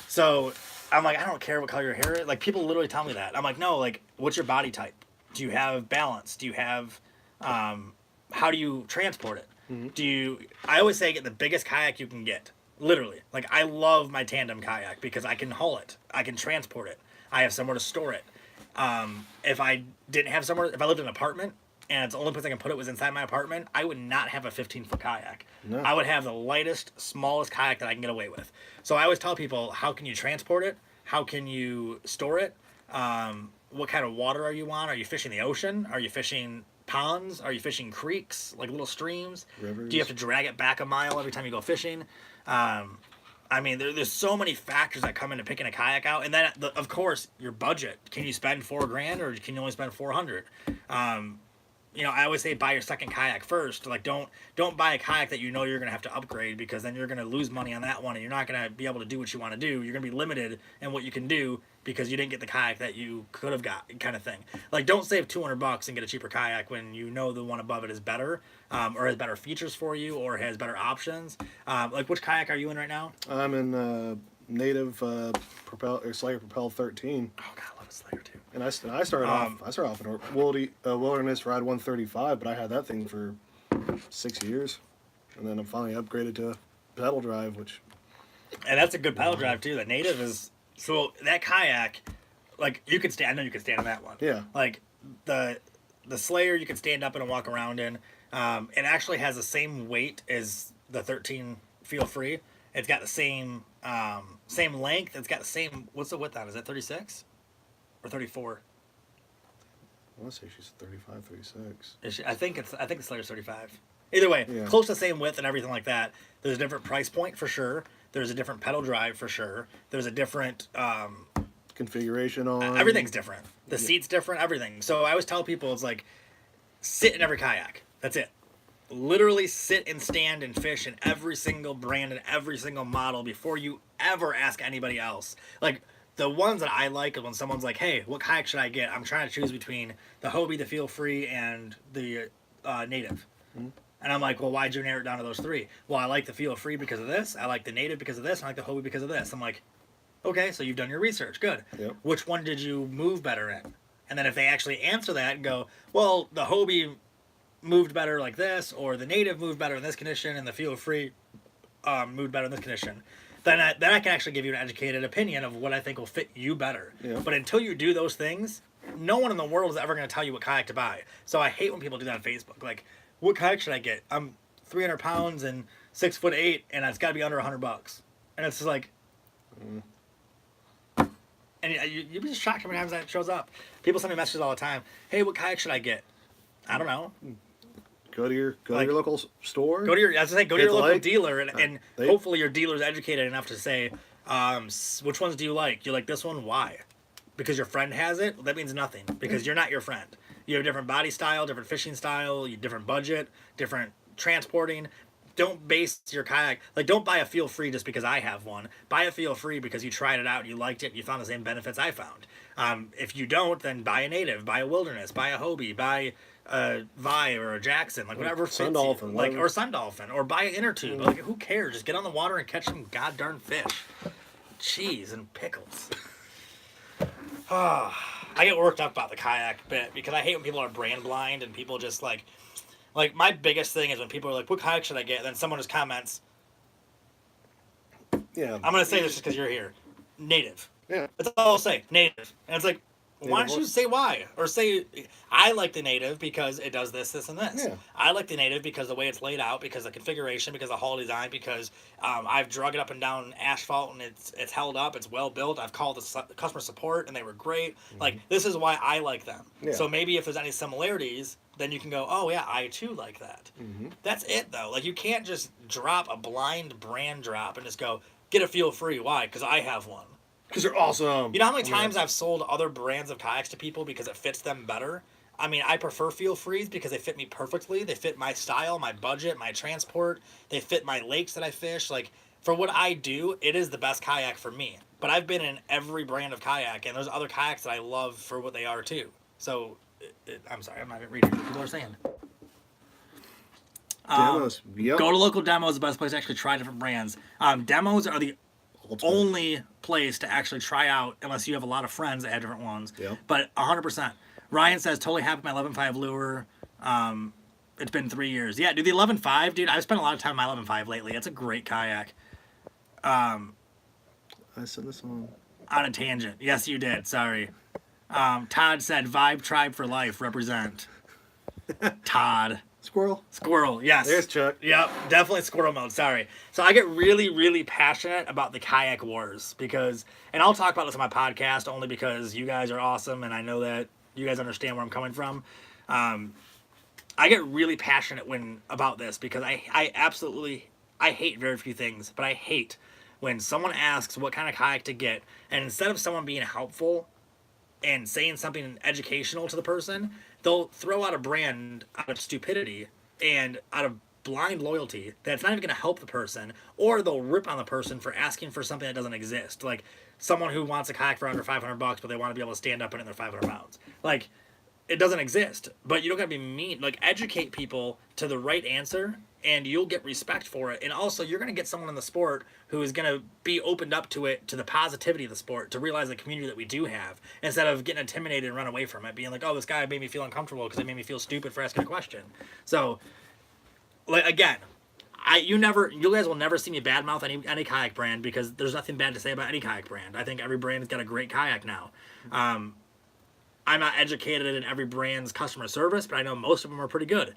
So I'm like, I don't care what color your hair is. Like, people literally tell me that. I'm like, no, like, what's your body type? Do you have balance? Do you have, how do you transport it? Mm-hmm. I always say get the biggest kayak you can get. Literally. Like, I love my tandem kayak because I can haul it. I can transport it. I have somewhere to store it. If I didn't have somewhere, if I lived in an apartment and it's the only place I can put it was inside my apartment, I would not have a 15-foot kayak. No. I would have the lightest, smallest kayak that I can get away with. So I always tell people, how can you transport it? How can you store it? What kind of water are you on? Are you fishing the ocean? Are you fishing ponds? Are you fishing creeks, like little streams? Rivers. Do you have to drag it back a mile every time you go fishing? I mean, there's so many factors that come into picking a kayak out, and then of course your budget. Can you spend $4,000 or can you only spend $400? I always say buy your second kayak first. Like, don't buy a kayak that you're gonna have to upgrade, because then you're gonna lose money on that one, and you're not gonna be able to do what you want to do. You're gonna be limited in what you can do because you didn't get the kayak that you could have got, kind of thing. Like, don't save $200 and get a cheaper kayak when you know the one above it is better, or has better features for you, or has better options. Like, which kayak are you in right now? I'm in native Slayer Propel 13. Oh God, I love a Slayer too. And I started off in a Wilderness Ride 135, but I had that thing for 6 years, and then I finally upgraded to pedal drive, And that's a good pedal drive too. The native is, so that kayak, like, you could stand. I know you could stand in that one. Yeah. Like the Slayer, you can stand up and walk around in. It actually has the same weight as the 13 Feel Free. It's got the same length. It's got the same. What's the width on? Is that 36 or 34? I want to say she's 35, 36. I think the Slayer's 35. Either way, Yeah. close to the same width and everything like that. There's a different price point for sure. There's a different pedal drive for sure. There's a different Configuration on everything's different. The seat's different. Everything. So I always tell people, it's like, sit in every kayak. That's it. Literally sit and stand and fish in every single brand and every single model before you ever ask anybody else. Like, the ones that I like is when someone's like, hey, what kayak should I get? I'm trying to choose between the Hobie, the Feel Free, and the Native. Mm-hmm. And I'm like, well, why'd you narrow it down to those three? Well, I like the Feel Free because of this. I like the Native because of this. And I like the Hobie because of this. I'm like, okay, so you've done your research. Good. Yep. Which one did you move better in? And then if they actually answer that and go, well, the Hobie moved better like this, or the Native moved better in this condition, and the Feel Free moved better in this condition, then I can actually give you an educated opinion of what I think will fit you better. Yeah. But until you do those things, no one in the world is ever going to tell you what kayak to buy. So I hate when people do that on Facebook. Like, what kayak should I get? I'm 300 pounds and 6'8", and it's got to be under $100. And it's just like, and you'd be shocked how many times that shows up. People send me messages all the time. Hey, what kayak should I get? I don't know. Go to your local store. Go to your local dealer, and They- hopefully your dealer's educated enough to say, which ones do you like? You like this one? Why? Because your friend has it? Well, that means nothing, because you're not your friend. You have a different body style, different fishing style, different budget, different transporting. Don't base your kayak, like, don't buy a Feel Free just because I have one. Buy a Feel Free because you tried it out, you liked it, and you found the same benefits I found. If you don't, then buy a Native, buy a Wilderness, buy a Hobie, buy a Vi or a Jackson, like whatever fits Sun you. Dolphin, like, whatever. or Sun Dolphin, or buy an inner tube. Like, who cares? Just get on the water and catch some goddamn fish. Cheese and pickles. I get worked up about the kayak bit because I hate when people are brand blind and people just like my biggest thing is when people are like, what kayak should I get? And then someone just comments, Yeah. I'm going to say this just because you're here. Native. Yeah. That's all I'll say. Native. And it's like, why Native don't you say why? Or say, I like the Native because it does this, this, and this. Yeah. I like the Native because the way it's laid out, because the configuration, because the hull design, because I've drug it up and down asphalt and it's held up, it's well built. I've called the customer support and they were great. Mm-hmm. Like, this is why I like them. Yeah. So maybe if there's any similarities, then you can go, oh yeah, I too like that. That's it though. Like you can't just drop a blind brand drop and just go get a feel free. Why? Because I have one. Because they're awesome. You know how many times I've sold other brands of kayaks to people because it fits them better? I mean, I prefer Feel Frees because they fit me perfectly. They fit my style, my budget, my transport. They fit my lakes that I fish. Like, for what I do, it is the best kayak for me. But I've been in every brand of kayak, and there's other kayaks that I love for what they are, too. So, I'm sorry, I'm not even reading what people are saying. Demos. Yep. Go to local demos, the best place to actually try different brands. Demos are the only place to actually try out, unless you have a lot of friends that have different ones. Yeah. But 100%. Ryan says, totally happy with my 11.5 lure. It's been 3 years. Yeah, dude, the 11.5, dude, I've spent a lot of time on my 11.5 lately. It's a great kayak. I said this one. On a tangent. Yes, you did. Sorry. Todd said, Vibe Tribe for life. Represent. Todd. Squirrel. Yes. There's Chuck. Yep, definitely squirrel mode. Sorry. So I get really, really passionate about the kayak wars because, and I'll talk about this on my podcast only because you guys are awesome and I know that you guys understand where I'm coming from. I get really passionate about this because I hate very few things, but I hate when someone asks what kind of kayak to get, and instead of someone being helpful and saying something educational to the person, they'll throw out a brand out of stupidity and out of blind loyalty that's not even going to help the person, or they'll rip on the person for asking for something that doesn't exist. Like someone who wants a kayak for under $500, but they want to be able to stand up in it and they're 500 pounds. Like, it doesn't exist, but you don't gotta be mean. Like, educate people to the right answer, and you'll get respect for it. And also, you're gonna get someone in the sport who is gonna be opened up to it, to the positivity of the sport, to realize the community that we do have, instead of getting intimidated and run away from it, being like, oh, this guy made me feel uncomfortable because it made me feel stupid for asking a question. So, like, again, you guys will never see me badmouth any kayak brand because there's nothing bad to say about any kayak brand. I think every brand has got a great kayak now. I'm not educated in every brand's customer service, but I know most of them are pretty good.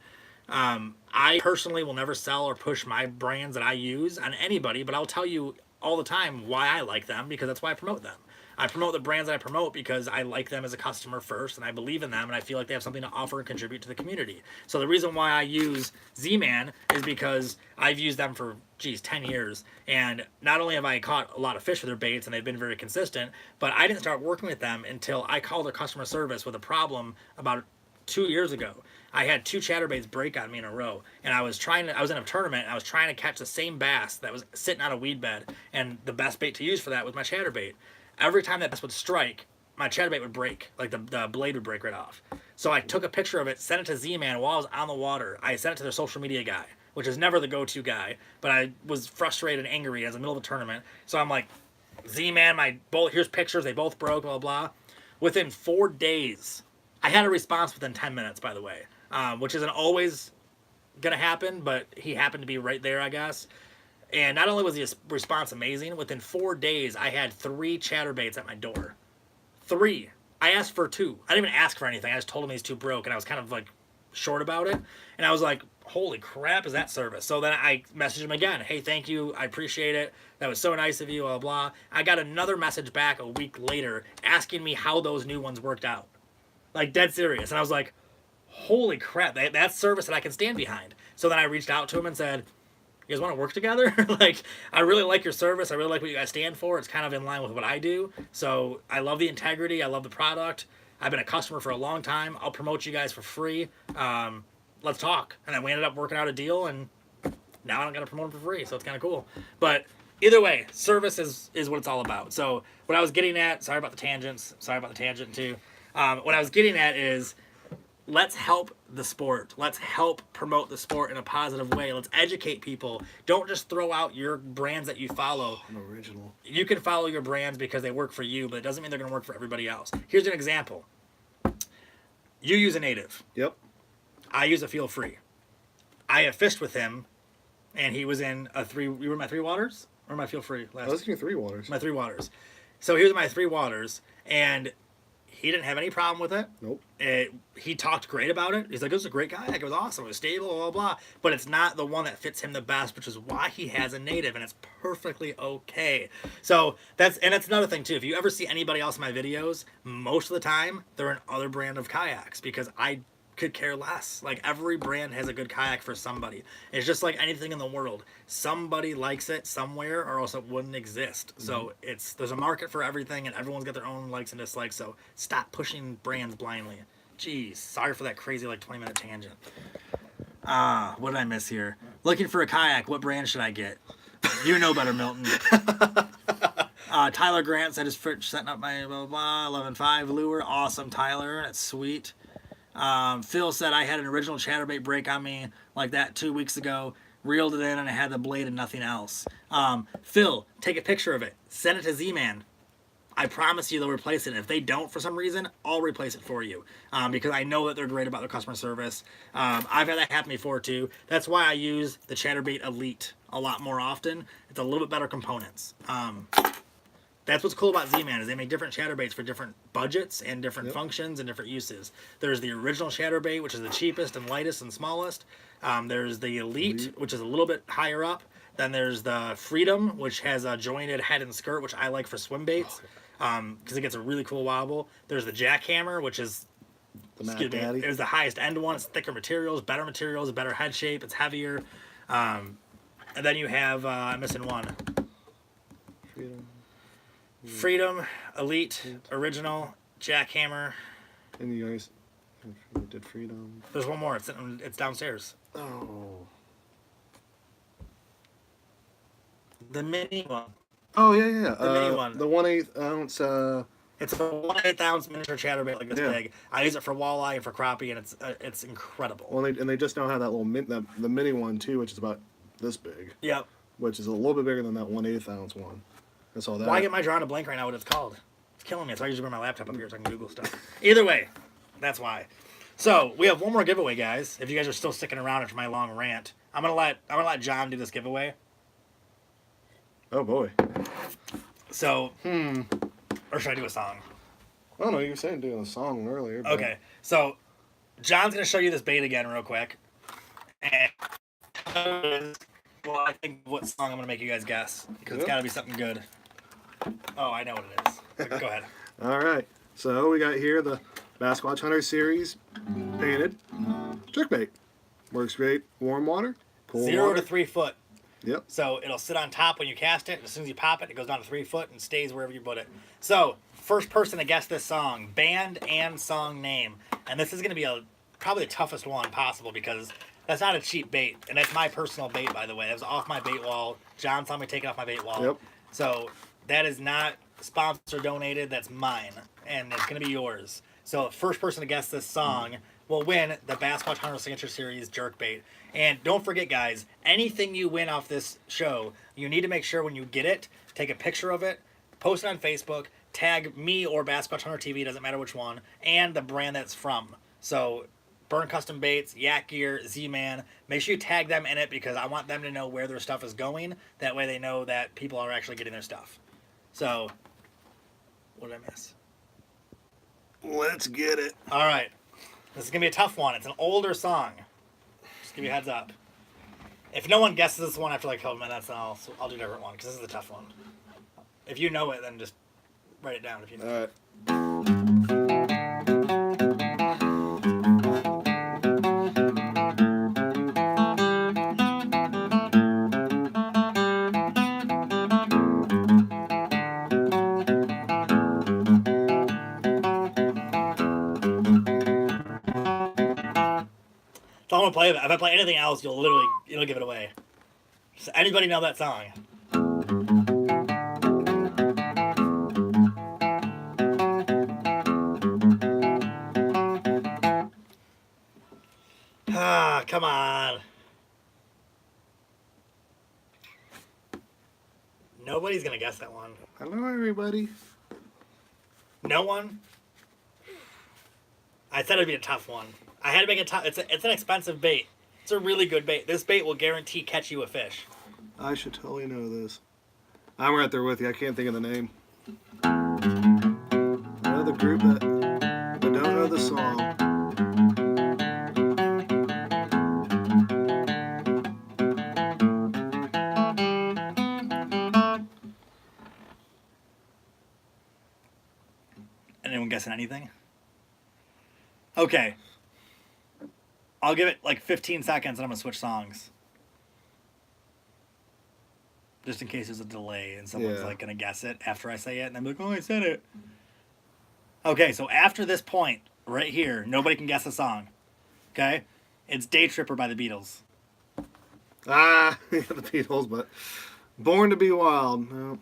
I personally will never sell or push my brands that I use on anybody, but I'll tell you all the time why I like them, because that's why I promote them. I promote the brands that I promote because I like them as a customer first, and I believe in them, and I feel like they have something to offer and contribute to the community. So the reason why I use Z-Man is because I've used them for, 10 years, and not only have I caught a lot of fish with their baits, and they've been very consistent, but I didn't start working with them until I called their customer service with a problem about 2 years ago. I had 2 chatterbaits break on me in a row, and I was in a tournament, and I was trying to catch the same bass that was sitting on a weed bed, and the best bait to use for that was my chatterbait. Every time that bass would strike, my chatterbait would break, like the blade would break right off. So I took a picture of it, sent it to Z-Man while I was on the water. I sent it to their social media guy, which is never the go-to guy, but I was frustrated and angry. It was the middle of a tournament. So I'm like, Z-Man, here's pictures, they both broke, blah, blah. Within 4 days, I had a response within 10 minutes, by the way, which isn't always going to happen, but he happened to be right there, I guess. And not only was his response amazing, within 4 days, I had 3 chatterbaits at my door. 3. I asked for 2. I didn't even ask for anything. I just told him these 2 broke, and I was kind of like short about it. And I was like, holy crap, is that service? So then I messaged him again. Hey, thank you. I appreciate it. That was so nice of you, blah, blah. I got another message back a week later asking me how those new ones worked out. Like, dead serious. And I was like, holy crap, that's service that I can stand behind. So then I reached out to him and said, you guys want to work together? Like, I really like your service. I really like what you guys stand for. It's kind of in line with what I do. So I love the integrity. I love the product. I've been a customer for a long time. I'll promote you guys for free. Let's talk. And then we ended up working out a deal, and now I don't got to promote them for free. So it's kind of cool. But either way, service is what it's all about. So what I was getting at, sorry about the tangents. Sorry about the tangent too. What I was getting at is, let's help the sport. Let's help promote the sport in a positive way. Let's educate people. Don't just throw out your brands that you follow. I'm original. You can follow your brands because they work for you, but it doesn't mean they're going to work for everybody else. Here's an example. You use a native. Yep. I use a Feel Free. I have fished with him, and he was in you were in my 3 waters? Or my Feel Free last? I was in 3 waters. My 3 waters. So he was in my 3 waters, and he didn't have any problem with it. Nope. He talked great about it. He's like, it was a great kayak. It was awesome. It was stable, blah, blah, blah. But it's not the one that fits him the best, which is why he has a native, and it's perfectly okay. So that's another thing, too. If you ever see anybody else in my videos, most of the time, they're an other brand of kayaks because I could care less. Like, every brand has a good kayak for somebody. It's just like anything in the world. Somebody likes it somewhere, or else it wouldn't exist. So there's a market for everything, and everyone's got their own likes and dislikes. So stop pushing brands blindly. Jeez, sorry for that crazy 20-minute tangent. What did I miss here? Looking for a kayak. What brand should I get? You know better, Milton. Tyler Grant said his fridge setting up my blah blah 11.5 lure. Awesome, Tyler. That's sweet. Phil said I had an original chatterbait break on me like that 2 weeks ago. Reeled it in and I had the blade and nothing else. Phil, take a picture of it. Send it to Z-Man. I promise you they'll replace it. If they don't for some reason, I'll replace it for you. Because I know that they're great about their customer service. I've had that happen before too. That's why I use the Chatterbait Elite a lot more often. It's a little bit better components. That's what's cool about Z-Man is they make different chatterbaits for different budgets and different functions and different uses. There's the original chatterbait, which is the cheapest and lightest and smallest. There's the Elite, which is a little bit higher up. Then there's the Freedom, which has a jointed head and skirt, which I like for swim baits because it gets a really cool wobble. There's the Jackhammer, which is it's the highest end one. It's thicker materials, better head shape. It's heavier. And then you have I'm missing one. Freedom, Elite, Original, Jackhammer. And you guys did Freedom. There's one more. It's downstairs. Oh. The mini one. Oh yeah. The mini one. The 1/8 ounce. It's a 1/8 ounce miniature chatterbait like this big. I use it for walleye and for crappie, and it's incredible. Well, they just now have that little the mini one too, which is about this big. Yep. Which is a little bit bigger than that 1/8 ounce one. That's all that. Why get my drawing a blank right now? What it's called? It's killing me. So I usually bring my laptop up here so I can Google stuff. Either way, that's why. So we have one more giveaway, guys. If you guys are still sticking around after my long rant, I'm gonna let John do this giveaway. Oh boy. So or should I do a song? I don't know. You were saying doing a song earlier. But... Okay. So John's gonna show you this bait again real quick. And well, I think what song I'm gonna make you guys guess because it's gotta be something good. Oh, I know what it is. Go ahead. All right. So we got here the Bassquatch Hunter Series painted jerkbait. Works great. Warm water. Cold 0 water. to 3 foot. Yep. So it'll sit on top when you cast it. As soon as you pop it, it goes down to 3 foot and stays wherever you put it. So first person to guess this song, band and song name, and this is gonna be probably the toughest one possible because that's not a cheap bait, and that's my personal bait, by the way. That was off my bait wall. John saw me take it off my bait wall. Yep. So that is not sponsor donated. That's mine, and it's gonna be yours. So first person to guess this song will win the Bassquatch Hunter Signature Series jerkbait. And don't forget, guys, anything you win off this show, you need to make sure when you get it, take a picture of it, post it on Facebook, tag me or Bassquatch Hunter TV, doesn't matter which one, and the brand that's from. So Burn Custom Baits, Yak Gear, Z-Man. Make sure you tag them in it because I want them to know where their stuff is going. That way they know that people are actually getting their stuff. So, what did I miss? Let's get it. All right. This is going to be a tough one. It's an older song. Just give you a heads up. If no one guesses this one after like a couple minutes, then I'll do a different one because this is a tough one. If you know it, then just write it down if you know. All right. So I'm gonna play it. If I play anything else, it'll give it away. Does anybody know that song? Ah, come on. Nobody's gonna guess that one. Hello, everybody. No one? I said it'd be a tough one. I had to make it tough. It's an expensive bait. It's a really good bait. This bait will guarantee catch you a fish. I should totally know this. I'm right there with you. I can't think of the name. I know the group but don't know the song. Anyone guessing anything? Okay. I'll give it like 15 seconds and I'm going to switch songs. Just in case there's a delay and someone's like going to guess it after I say it. And I'm like, oh, I said it. Okay, so after this point, right here, nobody can guess the song. Okay? It's Day Tripper by the Beatles. Ah, yeah, the Beatles, but Born to Be Wild. No.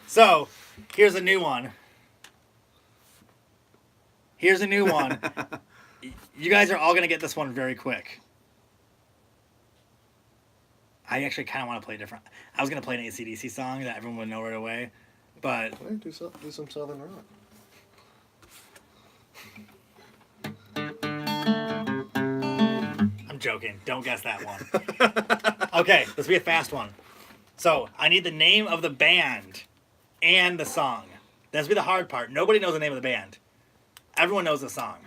So, here's a new one. Here's a new one. You guys are all going to get this one very quick. I actually kind of want to play different. I was going to play an AC/DC song that everyone would know right away, but... Hey, do some Southern rock. I'm joking. Don't guess that one. Okay, let's be a fast one. So, I need the name of the band and the song. That's be the hard part. Nobody knows the name of the band. Everyone knows the song.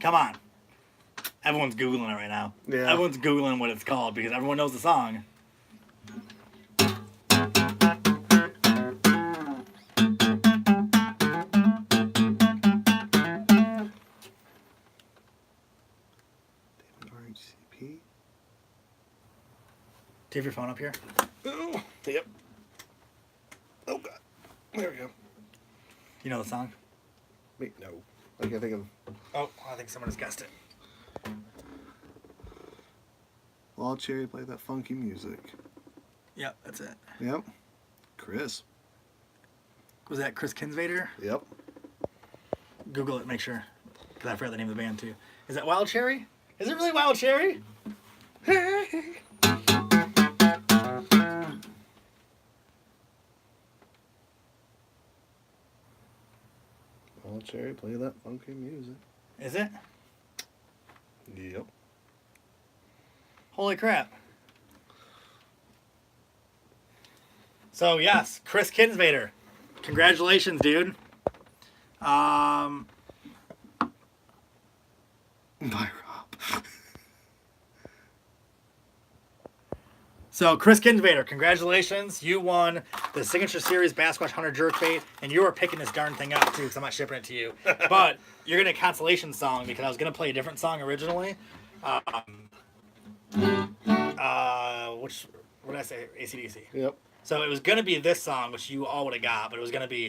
Come on. Everyone's Googling it right now. Yeah. Everyone's Googling what it's called because everyone knows the song. RHCP. Do you have your phone up here? Oh, yep. Oh, God. There we go. You know the song? Wait, no. I can't think of... Oh, I think someone has guessed it. Wild Cherry played that funky music. Yep, that's it. Yep. Chris. Was that Chris Kinsvader? Yep. Google it, make sure. Because I forgot the name of the band, too. Is that Wild Cherry? Is it really Wild Cherry? Wild Cherry played that funky music. Is it? Yep. Holy crap. So, yes, Chris Kinsvader. Congratulations, dude. By Rob. So, Chris Kinsvader, congratulations. You won the Signature Series Bassquatch Hunter Jerkbait, and you are picking this darn thing up, too, because I'm not shipping it to you. But you're going to a consolation song, because I was going to play a different song originally. What did I say? AC/DC. Yep. So it was going to be this song, which you all would have got, but it was going to be...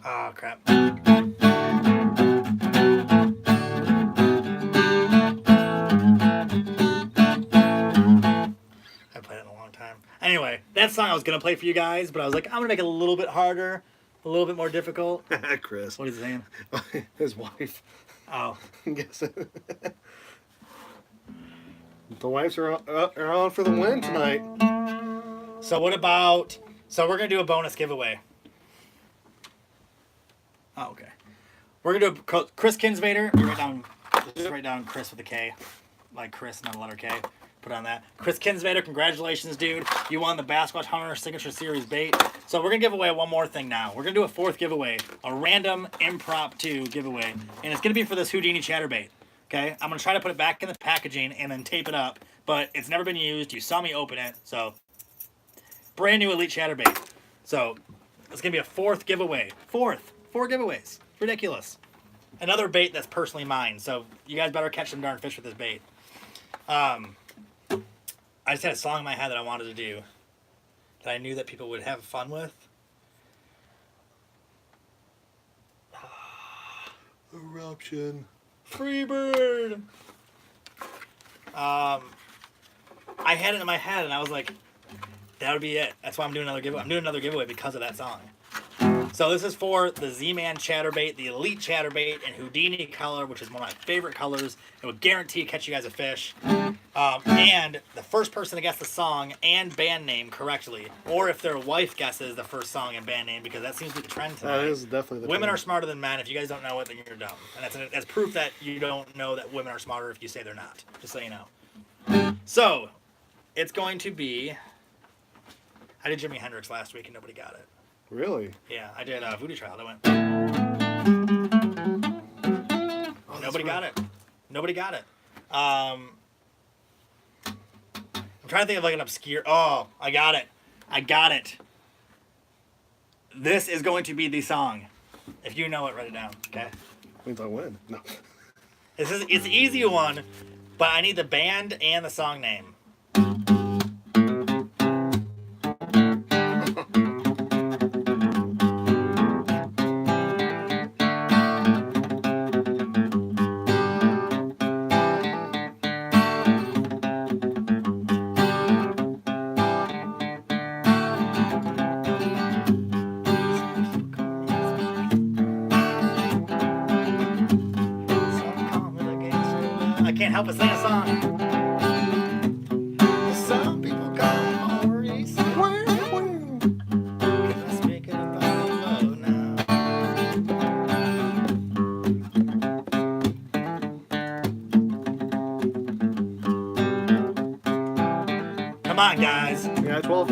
Oh, crap. Anyway, that song I was going to play for you guys, but I was like, I'm going to make it a little bit harder, a little bit more difficult. Chris. What is he saying? His wife. Oh. Guess it. The wives are on for the win tonight. So what about... So we're going to do a bonus giveaway. Oh, okay. We're going to do Chris Kinsvader. Just write down Chris with a K. Like Chris, not a letter K. Put on that. Chris Kinsvader, congratulations, dude. You won the Bassquatch Hunter Signature Series bait. So we're going to give away one more thing now. We're going to do a fourth giveaway. A random impromptu giveaway. And it's going to be for this Houdini chatterbait. Okay? I'm going to try to put it back in the packaging and then tape it up. But it's never been used. You saw me open it. So, brand new Elite chatterbait. So, it's going to be a fourth giveaway. Four giveaways. Ridiculous. Another bait that's personally mine. So, you guys better catch some darn fish with this bait. I just had a song in my head that I wanted to do that I knew that people would have fun with. Eruption. Freebird! I had it in my head and I was like, that would be it. That's why I'm doing another giveaway. I'm doing another giveaway because of that song. So this is for the Z-Man Chatterbait, the Elite Chatterbait, and Houdini color, which is one of my favorite colors. It would guarantee catch you guys a fish. And the first person to guess the song and band name correctly, or if their wife guesses the first song and band name, because that seems to be the trend tonight. That is definitely the Women trend. are smarter than men. If you guys don't know it, then you're dumb. And that's proof that you don't know that women are smarter if you say they're not. Just so you know. So, it's going to be... I did Jimi Hendrix last week and nobody got it. Really? Yeah, I did Voodoo Child. I went... Oh, Nobody got right. it. Nobody got it. I'm trying to think of like an obscure... Oh, I got it. I got it. This is going to be the song. If you know it, write it down. Okay? Means I win. No. It's an easy one, but I need the band and the song name. I can't help but sing a song. Some people call me Maurice. 'Cause I'm speaking about love now. Come on, guys. Yeah, 12.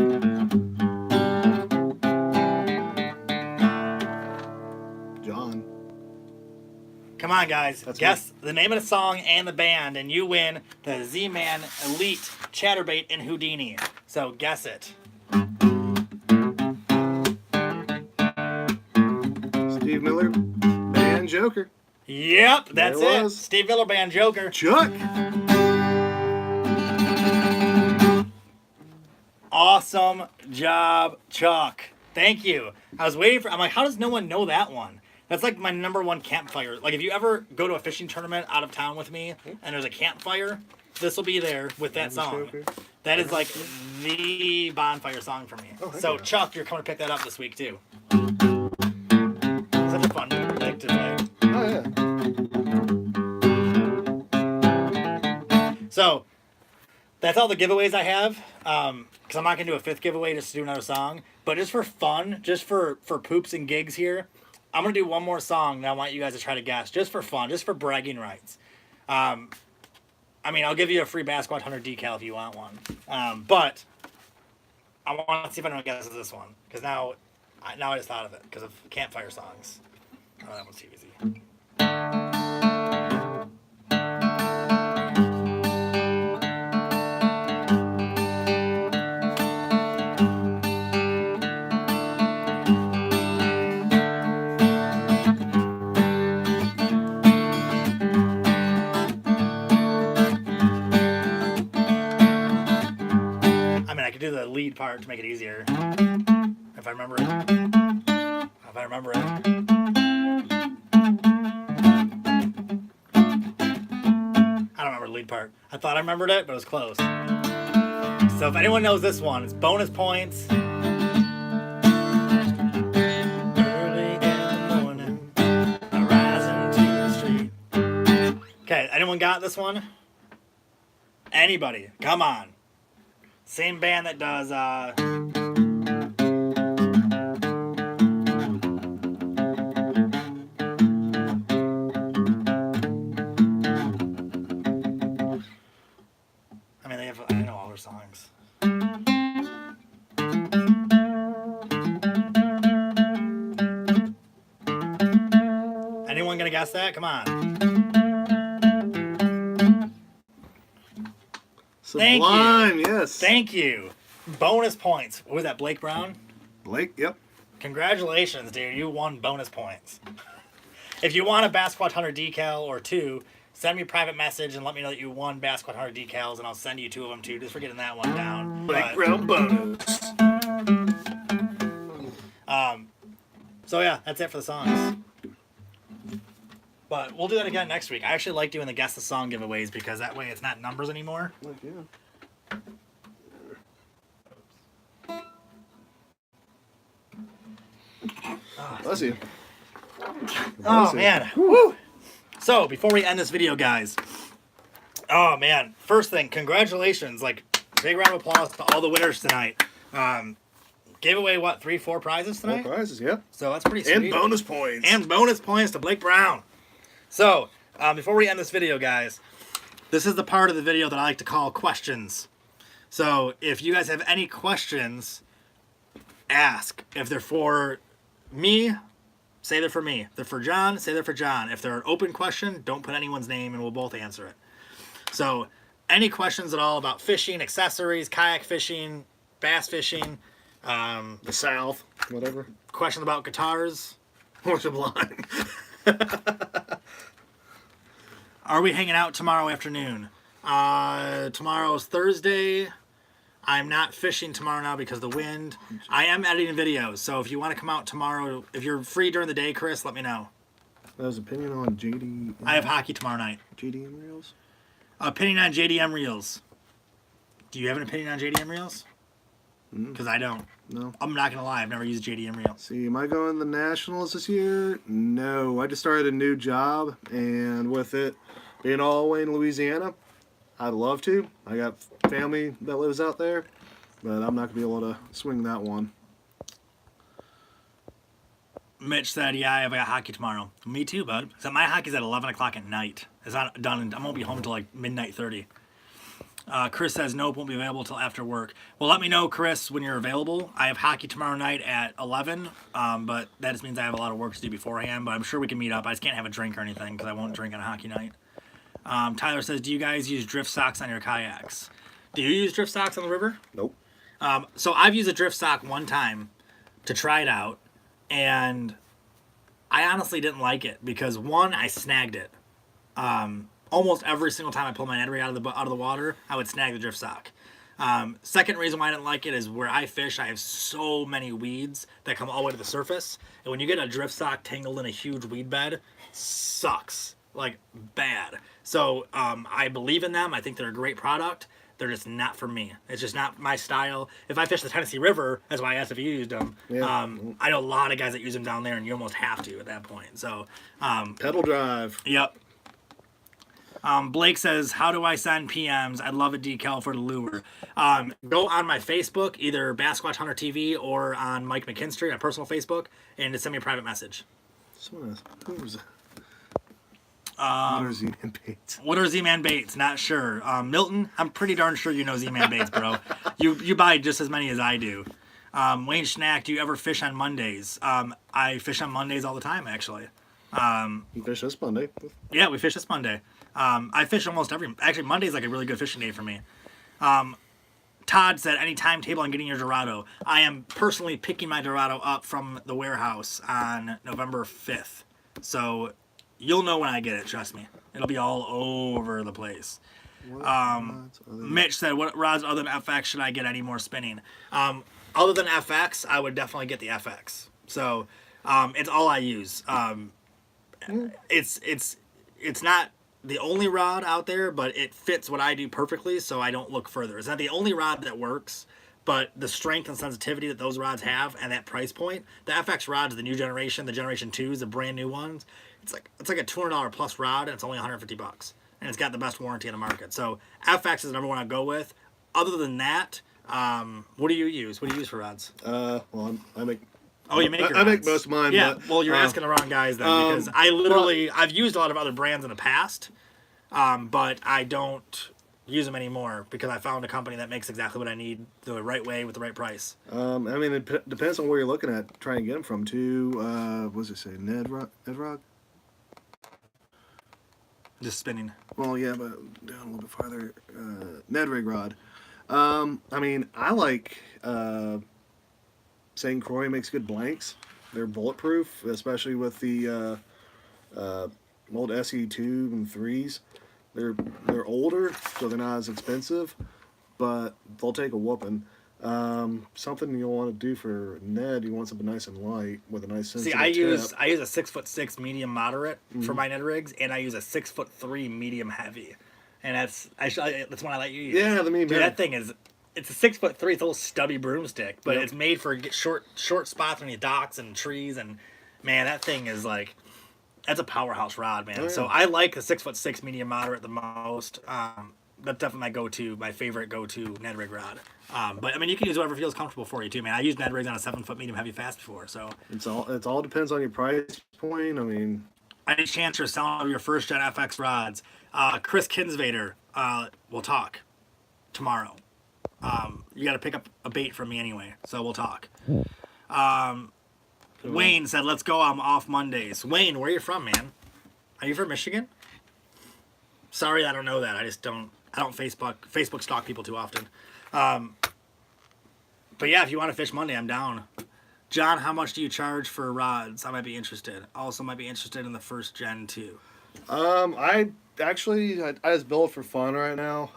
John. Come on, guys. That's Guess the name of the song and the band, and you win the Z-Man Elite Chatterbait and Houdini. So guess it. Steve Miller, Band Joker. Yep, that's There it it. was. Steve Miller Band Joker. Chuck. Awesome job, Chuck. Thank you. I was waiting for... I'm like, how does no one know that one? That's like my number one campfire. Like, if you ever go to a fishing tournament out of town with me and there's a campfire, this will be there with that song. Joker. That is like the bonfire song for me. Oh, heck So, yeah. Chuck, you're coming to pick that up this week, too. Such a fun thing to play. Oh, yeah. So, that's all the giveaways I have. Because I'm not going to do a fifth giveaway just to do another song. But just for fun, just for poops and gigs here, I'm going to do one more song that I want you guys to try to guess. Just for fun, just for bragging rights. I mean, I'll give you a free Bassquatch Hunter decal if you want one. But I want to see if anyone guesses this one. Because now I just thought of it. Because of campfire songs. Oh, that one's too easy. I mean, I could do the lead part to make it easier. If I remember it. If I remember it. I don't remember the lead part. I thought I remembered it, but it was close. So if anyone knows this one, it's bonus points. Early in the morning, I rise into the street. Okay, anyone got this one? Anybody? Come on. Same band that does, I mean, I know all their songs. Anyone gonna guess that? Come on. Thank you. Sublime, yes. Thank you. Bonus points. What was that, Blake Brown? Blake, yep. Congratulations, dude. You won bonus points. If you want a Bassquatch Hunter decal or two, send me a private message and let me know that you won Bassquatch Hunter decals, and I'll send you two of them too, just for getting that one down. Blake Brown bonus. So yeah, that's it for the songs. But we'll do that again next week. I actually like doing the guess the song giveaways because that way it's not numbers anymore. Like, yeah. Bless you. Oh, man. Woo. So, before we end this video, guys. Oh, man. First thing, congratulations. Like, big round of applause to all the winners tonight. Gave away, what, 3-4 prizes tonight? 4 prizes, yeah. So, that's pretty sweet. And bonus points. And bonus points to Blake Brown. So, before we end this video, guys, this is the part of the video that I like to call questions. So, if you guys have any questions, ask. If they're for me, say they're for me. If they're for John, say they're for John. If they're an open question, don't put anyone's name and we'll both answer it. So, any questions at all about fishing, accessories, kayak fishing, bass fishing, the South, whatever. questions about guitars. What's the line? Are we hanging out tomorrow afternoon? Tomorrow's Thursday. I'm not fishing tomorrow now because of the wind. I am editing videos, so if you want to come out tomorrow, if you're free during the day, Chris, let me know. That was opinion on JD. I have hockey tomorrow night. JDM reels? Opinion on JDM reels. Do you have an opinion on JDM reels? Because I don't. No. I'm not going to lie. I've never used JDM reel. See, am I going to the Nationals this year? No. I just started a new job, and with it being all the way in Louisiana, I'd love to. I got family that lives out there, but I'm not going to be able to swing that one. Mitch said, yeah, I have got hockey tomorrow. Me too, bud. So my hockey's at 11 o'clock at night. It's not done. I won't be home till like midnight 30. Chris says, nope, won't be available till after work. Well, let me know, Chris, when you're available. I have hockey tomorrow night at 11, but that just means I have a lot of work to do beforehand, but I'm sure we can meet up. I just can't have a drink or anything because I won't drink on a hockey night. Tyler says, do you guys use drift socks on your kayaks? Do you use drift socks on the river? Nope. So I've used a drift sock one time to try it out, and I honestly didn't like it because, one, I snagged it. Almost every single time I pulled my Ned rig out of the water, I would snag the drift sock. Second reason why I didn't like it is where I fish, I have so many weeds that come all the way to the surface, and when you get a drift sock tangled in a huge weed bed, sucks. Like, bad. So, I believe in them. I think they're a great product. They're just not for me. It's just not my style. If I fish the Tennessee River, that's why I asked if you used them. Yeah. I know a lot of guys that use them down there, and you almost have to at that point. So, Pedal drive. Yep. Blake says, how do I send PMs? I'd love a decal for the lure. Go on my Facebook, either Bassquatch Hunter TV or on Mike McKinstry, on personal Facebook, and just send me a private message. Someone else. Who was that? What are Z-Man baits? What are Z-Man baits? Not sure. Milton, I'm pretty darn sure you know Z-Man baits, bro. You buy just as many as I do. Wayne Schnack, do you ever fish on Mondays? I fish on Mondays all the time, actually. You fish this Monday. Yeah, we fish this Monday. I fish almost actually, Monday's like a really good fishing day for me. Todd said, any timetable on getting your Dorado? I am personally picking my Dorado up from the warehouse on November 5th. So, you'll know when I get it, trust me. It'll be all over the place. Mitch said, what rods other than FX should I get any more spinning? Other than FX, I would definitely get the FX. So, it's all I use. It's not the only rod out there, but it fits what I do perfectly, so I don't look further. It's not the only rod that works, but the strength and sensitivity that those rods have and that price point, the FX rods, the new generation, the Generation 2s, the brand new ones, it's like a $200 plus rod, and it's only $150, and it's got the best warranty in the market. So FX is the number one I go with. Other than that, what do you use? What do you use for rods? Well, I make. Oh, you make your rods. I make most of mine. Yeah, but, well, you're asking the wrong guys then, because I've used a lot of other brands in the past, but I don't use them anymore because I found a company that makes exactly what I need the right way with the right price. I mean, it depends on where you're looking at trying to get them from, too. What does it say? Ned Rod? Just spinning. Well, yeah, but down a little bit farther. Ned Rig Rod. I mean, I like St. Croix makes good blanks. They're bulletproof, especially with the old SE2 and 3s. They're older, so they're not as expensive, but they'll take a whooping. Something you'll want to do for Ned, you want something nice and light with a nice sensitive See, I use tip. a 6'6" medium moderate for my Ned rigs, and I use a 6'3" medium heavy, and that's one I let you use. Yeah, the medium Dude, heavy. that thing is. It's a 6'3". It's a little stubby broomstick, but Yep. it's made for short spots on your docks and trees, and man, that thing is like, that's a powerhouse rod, man. Oh, yeah. So I like the 6'6" medium moderate the most. That's definitely my go-to, my favorite go-to Ned rig rod. But I mean, you can use whatever feels comfortable for you too, man. I used Ned rigs on a 7-foot medium heavy fast before, so It all depends on your price point. I mean, any chance you're selling your first gen FX rods, Chris Kinsvader, we'll talk tomorrow. You got to pick up a bait from me anyway, so we'll talk. Wayne said, "Let's go. I'm off Mondays." Wayne, where are you from, man? Are you from Michigan? Sorry, I don't know that. I don't Facebook stalk people too often. But yeah, if you want to fish Monday, I'm down. John, how much do you charge for rods? I might be interested. Also, might be interested in the first gen too. I just build for fun right now.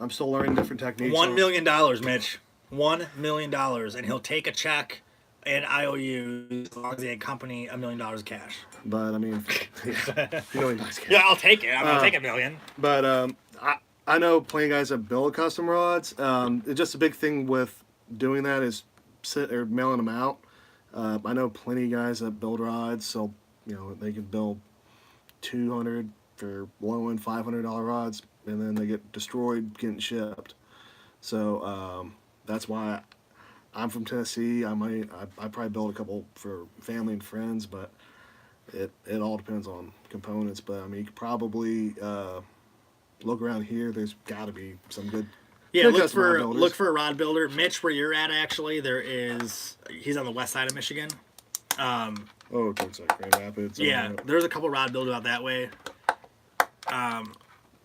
I'm still learning different techniques. $1 million, Mitch. $1 million, and he'll take a check and IOU as long as they accompany $1 million cash. But I mean, yeah, you know he does cash. Yeah, I'll take it. I'm gonna take $1 million. But I know plenty of guys that build custom rods. It's just a big thing with doing that is mailing them out. I know plenty of guys that build rods, so they can build 200 for low end $500 rods, and then they get destroyed getting shipped. So that's why I'm from Tennessee. I probably build a couple for family and friends, but it all depends on components. But I mean, you could probably look around here. There's got to be some good. Yeah, look for a rod builder. Mitch, where you're at, actually, he's on the west side of Michigan. Towards like Grand Rapids. Yeah, there's a couple rod builders out that way.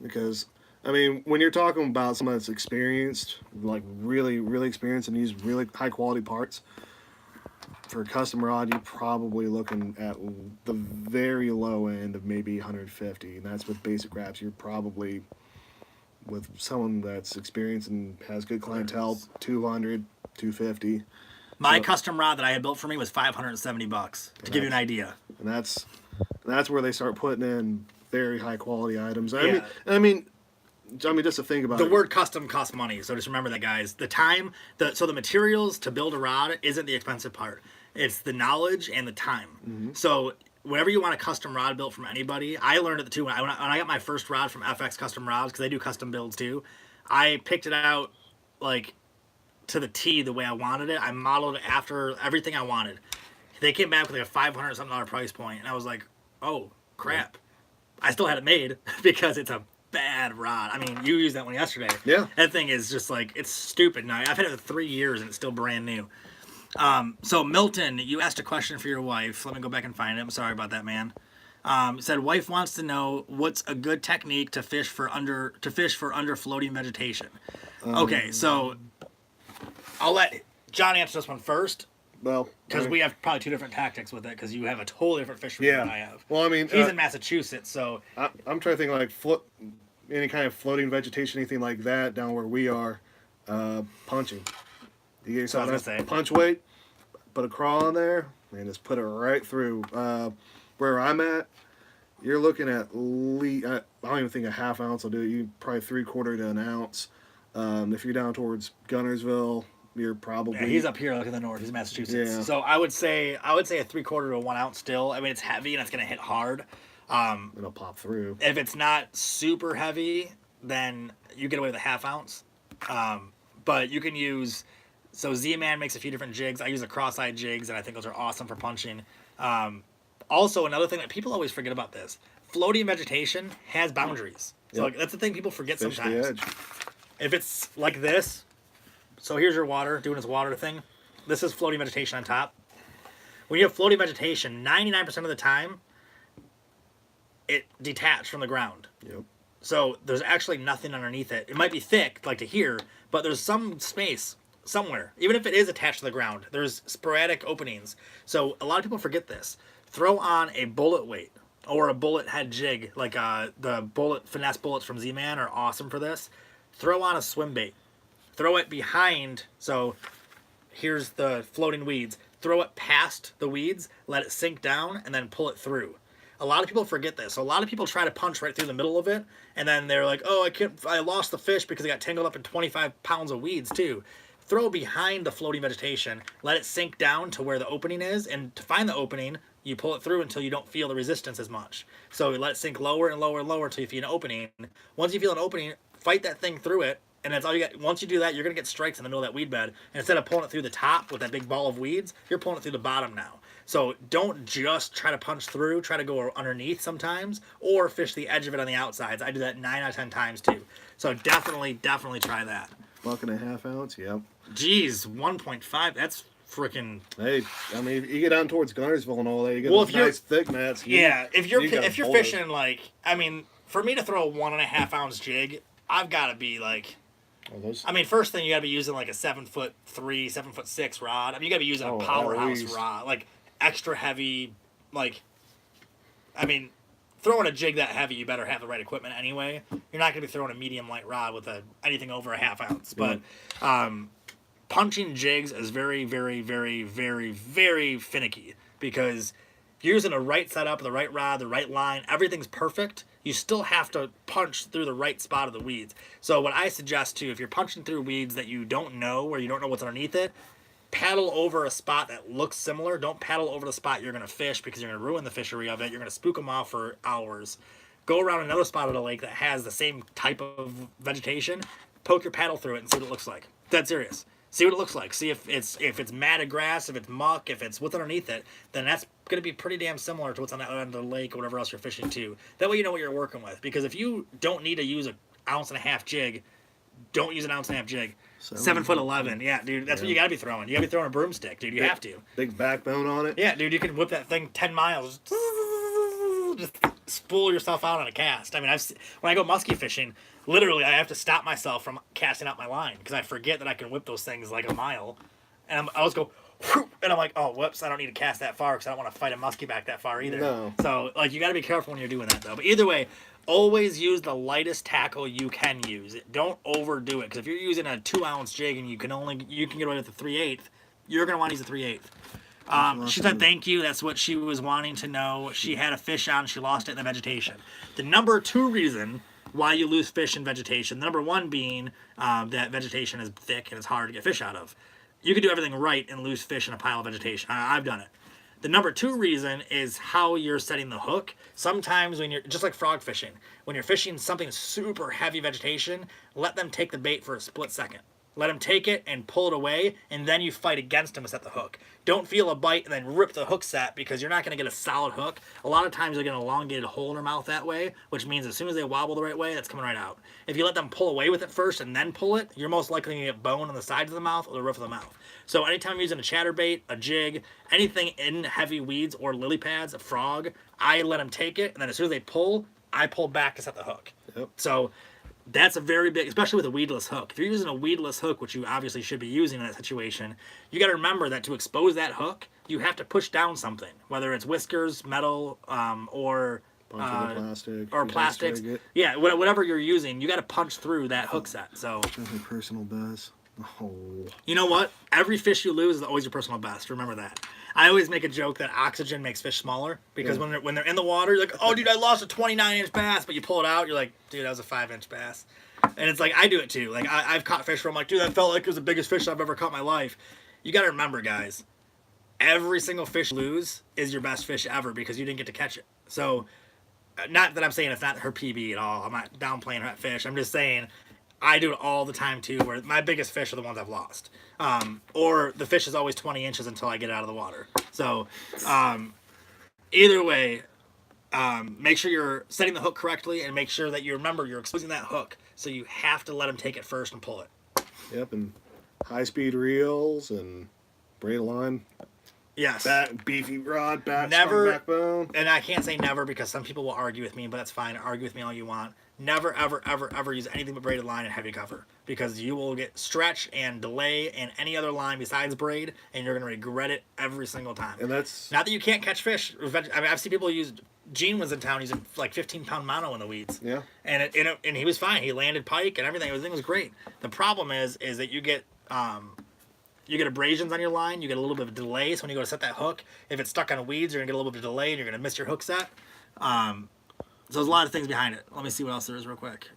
Because I mean, when you're talking about someone that's experienced, like really, really experienced and use really high quality parts for a custom rod, you're probably looking at the very low end of maybe 150, and that's with basic wraps. You're probably with someone that's experienced and has good clientele, 200, 250. My custom rod that I had built for me was $570 to give you an idea. And that's where they start putting in very high quality items. Yeah. I mean, just to think about the word custom costs money, so just remember that, guys. So the materials to build a rod isn't the expensive part. It's the knowledge and the time. Mm-hmm. So whenever you want a custom rod built from anybody, I learned it too. When I got my first rod from FX Custom Rods, because they do custom builds too, I picked it out like to the T the way I wanted it. I modeled it after everything I wanted. They came back with like a $500 something price point, and I was like, oh crap. Yeah. I still had it made because it's a bad rod. I mean, you used that one yesterday. Yeah. That thing is just like, it's stupid. Now, I've had it for 3 years and it's still brand new. So Milton, you asked a question for your wife. Let me go back and find it. I'm sorry about that, man. Said wife wants to know what's a good technique to fish for under floating vegetation. Okay, so I'll let John answer this one first. Well, because we have probably two different tactics with it. Because you have a totally different fishery than I have. Well, I mean, he's in Massachusetts, so I'm trying to think like any kind of floating vegetation, anything like that down where we are. Punching. You get yourself a punch weight, put a crawl on there, and just put it right through. Where I'm at, you're looking at I don't even think a half ounce will do it. You probably 3/4 to an ounce. If you're down towards Gunnersville, you're probably he's up here, like in the north. He's in Massachusetts. Yeah. So I would say a 3/4 to 1 ounce still. I mean, it's heavy and it's gonna hit hard. It'll pop through. If it's not super heavy, then you get away with a half ounce. But you can use. So Z-Man makes a few different jigs. I use the cross-eyed jigs, and I think those are awesome for punching. Also, another thing that people always forget about this: floating vegetation has boundaries. So like, that's the thing people forget Fish sometimes. the edge. If it's like this, so here's your water doing its water thing. This is floating vegetation on top. When you have floating vegetation, 99% of the time, it detached from the ground. Yep. So there's actually nothing underneath it. It might be thick, like to here, but there's some space somewhere. Even if it is attached to the ground, there's sporadic openings. So a lot of people forget this. Throw on a bullet weight or a bullet head jig, like the finesse bullets from Z-Man are awesome for this. Throw on a swim bait. Throw it behind, so here's the floating weeds. Throw it past the weeds, let it sink down, and then pull it through. A lot of people forget this. So a lot of people try to punch right through the middle of it, and then they're like, oh, I lost the fish because it got tangled up in 25 pounds of weeds too. Throw behind the floating vegetation, let it sink down to where the opening is, and to find the opening, you pull it through until you don't feel the resistance as much. So you let it sink lower and lower and lower until you feel an opening. Once you feel an opening, fight that thing through it, and that's all you got. Once you do that, you're going to get strikes in the middle of that weed bed. And instead of pulling it through the top with that big ball of weeds, you're pulling it through the bottom now. So don't just try to punch through, try to go underneath sometimes, or fish the edge of it on the outsides. I do that 9 out of 10 times too. So definitely try that. $1.5 ounce, yep. Geez, 1.5, that's freaking. Hey, I mean, you get down towards Gunnersville and all that, you get Well, those nice thick nets. If you're gotta fishing like, I mean, for me to throw a 1.5 ounce jig, I've got to be like. I mean, first thing you got to be using like a 7'3", 7'6" rod. I mean, you got to be using a powerhouse rod, like extra heavy. Like, I mean, throwing a jig that heavy, you better have the right equipment anyway. You're not going to be throwing a medium light rod with anything over a half ounce. But punching jigs is very, very, very, very, very finicky because if you're using the right setup, the right rod, the right line, everything's perfect. You still have to punch through the right spot of the weeds. So what I suggest too, if you're punching through weeds that you don't know or you don't know what's underneath it, paddle over a spot that looks similar. Don't paddle over the spot you're going to fish because you're going to ruin the fishery of it. You're going to spook them off for hours. Go around another spot of the lake that has the same type of vegetation. Poke your paddle through it and see what it looks like. Dead serious. See what it looks like. See if it's matted grass, if it's muck, if it's what's underneath it, then that's going to be pretty damn similar to what's on that end of the lake or whatever else you're fishing to. That way you know what you're working with. Because if you don't need to use an 1.5 ounce jig, don't use an 1.5 ounce jig. 7'11", yeah, dude. That's what you got to be throwing. You got to be throwing a broomstick, dude. You have to. Big backbone on it. Yeah, dude. You can whip that thing 10 miles. Just spool yourself out on a cast. I mean, when I go muskie fishing, literally, I have to stop myself from casting out my line because I forget that I can whip those things like a mile, and I always go, whoop, and I'm like, oh, whoops, I don't need to cast that far because I don't want to fight a muskie back that far either. No. So, like, you got to be careful when you're doing that though. But either way, always use the lightest tackle you can use. Don't overdo it because if you're using a 2 ounce jig and you can get away with the 3/8, you're gonna want to use the 3/8. She said thank you. That's what she was wanting to know. She had a fish on. She lost it in the vegetation. The number 2 reason why you lose fish in vegetation, the number 1 being that vegetation is thick and it's hard to get fish out of. You can do everything right and lose fish in a pile of vegetation. I've done it. The number 2 reason is how you're setting the hook. Sometimes when you're, just like frog fishing, when you're fishing something super heavy vegetation, let them take the bait for a split second. Let them take it and pull it away, and then you fight against them to set the hook. Don't feel a bite and then rip the hook set because you're not going to get a solid hook. A lot of times they're going to elongate a hole in their mouth that way, which means as soon as they wobble the right way, that's coming right out. If you let them pull away with it first and then pull it, you're most likely going to get bone on the sides of the mouth or the roof of the mouth. So anytime you're using a chatterbait, a jig, anything in heavy weeds or lily pads, a frog, I let them take it, and then as soon as they pull, I pull back to set the hook. Yep. So that's a very big, especially with a weedless hook. If you're using a weedless hook, which you obviously should be using in that situation, you got to remember that to expose that hook, you have to push down something, whether it's whiskers, metal, or plastic, or plastics. Yeah, whatever you're using, you got to punch through that hook set. So that's my personal best. Oh. You know what? Every fish you lose is always your personal best. Remember that. I always make a joke that oxygen makes fish smaller because when they're in the water, you're like, oh, dude, I lost a 29-inch bass, but you pull it out, you're like, dude, that was a 5-inch bass. And it's like, I do it too. Like, I've caught fish where I'm like, dude, that felt like it was the biggest fish I've ever caught in my life. You got to remember, guys, every single fish you lose is your best fish ever because you didn't get to catch it. So, not that I'm saying it's not her PB at all. I'm not downplaying that fish. I'm just saying I do it all the time too, where my biggest fish are the ones I've lost. Or the fish is always 20 inches until I get it out of the water. So, either way, make sure you're setting the hook correctly and make sure that you remember you're exposing that hook. So you have to let them take it first and pull it. Yep, and high-speed reels and braid line. Yes. Beefy rod, never, backbone. And I can't say never because some people will argue with me, but that's fine. Argue with me all you want. Never, ever, ever, ever use anything but braided line and heavy cover because you will get stretch and delay and any other line besides braid, and you're going to regret it every single time. And that's not that you can't catch fish. I mean, I've seen people use. Gene was in town using like 15-pound mono in the weeds. Yeah. And and he was fine. He landed pike and everything. Everything was great. The problem is that you get abrasions on your line. You get a little bit of a delay. So when you go to set that hook, if it's stuck on weeds, you're gonna get a little bit of delay and you're gonna miss your hook set. So there's a lot of things behind it. Let me see what else there is real quick.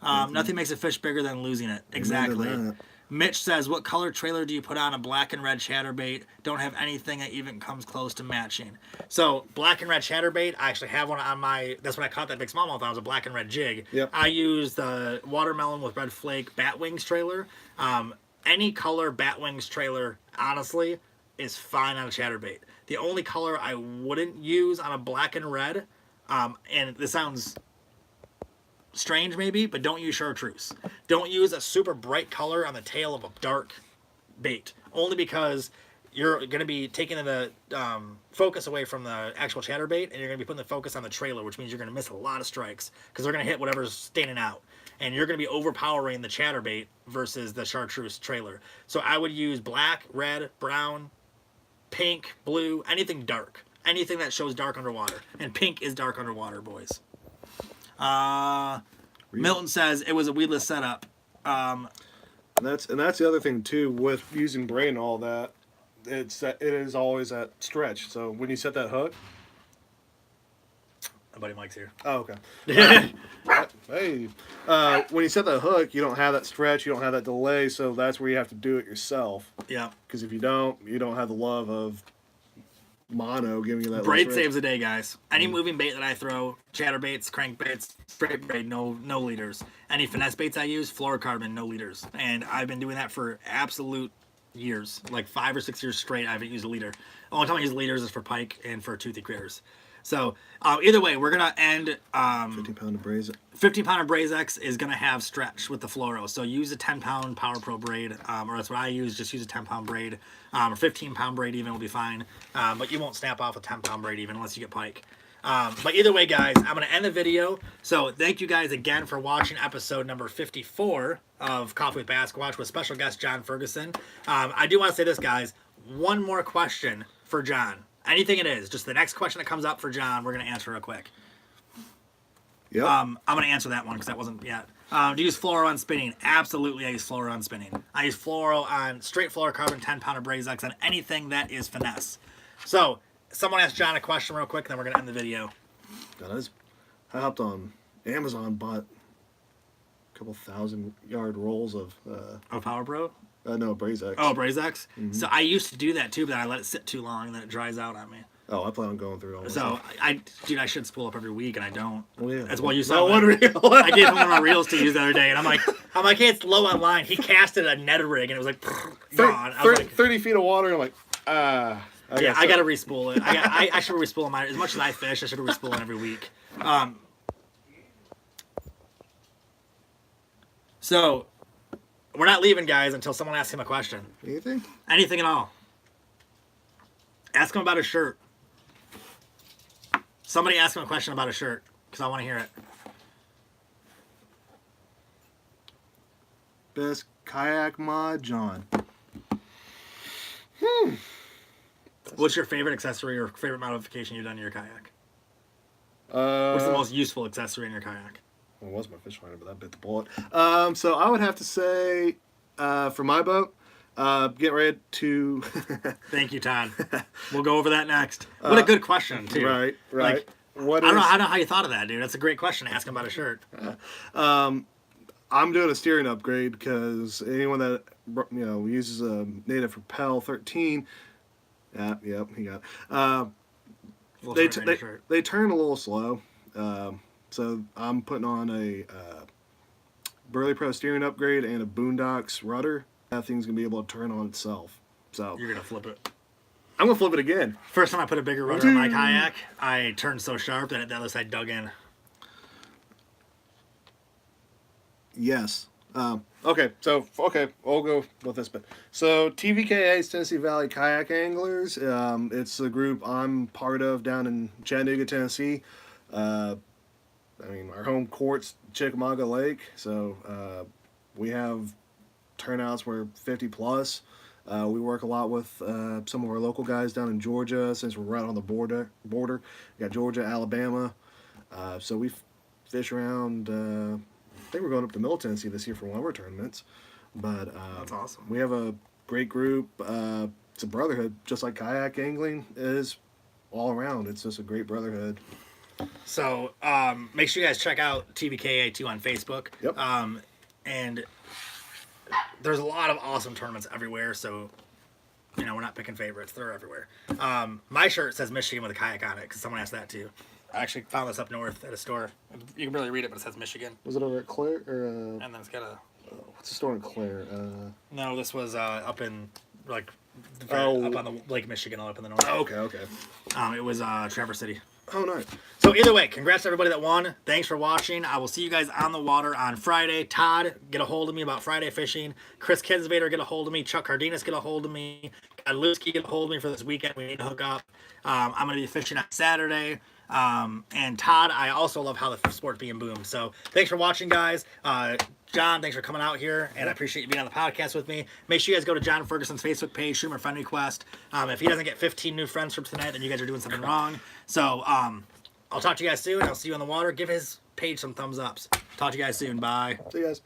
Nothing makes a fish bigger than losing it. Exactly. Mitch says, what color trailer do you put on a black and red chatterbait? Don't have anything that even comes close to matching. So, black and red chatterbait, I actually have one on my, that's what I caught that big smallmouth on, was a black and red jig. Yep. I use the watermelon with red flake bat wings trailer. Any color bat wings trailer, honestly, is fine on a chatterbait. The only color I wouldn't use on a black and red, and this sounds strange maybe, but don't use chartreuse. Don't use a super bright color on the tail of a dark bait, only because you're going to be taking the focus away from the actual chatterbait, and you're going to be putting the focus on the trailer, which means you're going to miss a lot of strikes because they're going to hit whatever's standing out, and you're going to be overpowering the chatterbait versus the chartreuse trailer. So I would use black, red, brown, pink, blue, anything dark, anything that shows dark underwater, and pink is dark underwater, boys. Milton says it was a weedless setup. And that's the other thing too with using braid and all that. It is always that stretch. So when you set that hook, my buddy Mike's here. Oh, okay. Hey, when you set that hook, you don't have that stretch, you don't have that delay. So that's where you have to do it yourself. Yeah. Because if you don't have the love of mono giving you that. Braid saves the day, guys. Any moving bait that I throw, chatterbaits, crankbaits, straight braid, no leaders. Any finesse baits I use, fluorocarbon, no leaders. And I've been doing that for absolute years, like 5 or 6 years straight. I haven't used a leader. The only time I use leaders is for pike and for toothy critters. So either way, we're gonna end. 15-pound of braid. 15-pound of Brazex is gonna have stretch with the fluoro. So use a 10-pound Power Pro braid, or that's what I use. Just use a 10-pound braid, or 15-pound braid even will be fine. But you won't snap off a 10-pound braid even unless you get pike. But either way, guys, I'm gonna end the video. So thank you guys again for watching episode number 54 of Coffee with Bassquatch with special guest John Ferguson. I do want to say this, guys. One more question for John. Anything it is, just the next question that comes up for John, we're going to answer real quick. Yep. I'm going to answer that one because that wasn't yet. Do you use fluoro on spinning? Absolutely, I use fluoro on spinning. I use fluoro on straight fluorocarbon 10-pound of Brazex on anything that is finesse. So, someone asked John a question real quick, and then we're going to end the video. I hopped on Amazon, bought a couple 1,000-yard rolls of... Power Pro? No, Brazex. Oh, Brazex? Mm-hmm. So I used to do that too, but I let it sit too long and then it dries out on me. Oh, I plan on going through it all. So, I should spool up every week, and I don't. Oh, yeah. That's why you saw one reel. I gave him one of my reels to use the other day, and I'm like, hey, it's low on line. He casted a Ned rig, and it was like, gone. I was like, 30 feet of water, and I'm like, I got to respool it. I should be respooling mine. As much as I fish, I should be respooling every week. So, we're not leaving, guys, until someone asks him a question. Anything? Anything at all. Ask him about a shirt. Somebody ask him a question about a shirt, because I want to hear it. Best kayak mod, John. What's your favorite accessory or favorite modification you've done to your kayak? What's the most useful accessory in your kayak? Well, it was my fish finder, but that bit the bullet. So I would have to say, for my boat, get ready to... Thank you, Todd. We'll go over that next. What a good question, too. Right. Like, I don't know how you thought of that, dude. That's a great question to ask him about a shirt. I'm doing a steering upgrade because anyone that uses a native Propel 13, yep, he got. They turn a little slow. So I'm putting on a Burley Pro steering upgrade and a Boondocks rudder. That thing's gonna be able to turn on itself. So you're gonna flip it. I'm gonna flip it again. First time I put a bigger rudder in my kayak, I turned so sharp that the other side dug in. Yes. Okay, I'll go with this bit. So TVKA is Tennessee Valley Kayak Anglers. It's a group I'm part of down in Chattanooga, Tennessee. Our home court's Chickamauga Lake, so we have turnouts where 50 plus. We work a lot with some of our local guys down in Georgia, since we're right on the border. We got Georgia, Alabama. So we fish around. I think we're going up to Middle Tennessee this year for one of our tournaments. But that's awesome. We have a great group. It's a brotherhood, just like kayak angling is all around. It's just a great brotherhood. So make sure you guys check out TVKA2 on Facebook. Yep. And there's a lot of awesome tournaments everywhere. So, you know, we're not picking favorites. They're everywhere. My shirt says Michigan with a kayak on it because someone asked that too. I actually found this up north at a store. You can barely read it, but it says Michigan. Was it over at Claire or? And then it's got a. What's the store in Claire? No, this was up in like. Oh. Up on the Lake Michigan, up in the north. Oh, okay. It was Traverse City. Oh, nice. So either way, congrats to everybody that won. Thanks for watching. I will see you guys on the water on Friday. Todd, get a hold of me about Friday fishing. Chris Kinsvader, get a hold of me. Chuck Cardenas, get a hold of me. Godlewski, get a hold of me for this weekend. We need to hook up. I'm going to be fishing on Saturday. And Todd, I also love how the sport's being boomed. So thanks for watching, guys. John, thanks for coming out here, and I appreciate you being on the podcast with me. Make sure you guys go to John Ferguson's Facebook page, shoot him a friend request. If he doesn't get 15 new friends from tonight, then you guys are doing something wrong. So I'll talk to you guys soon. I'll see you on the water. Give his page some thumbs ups. Talk to you guys soon. Bye. See you guys.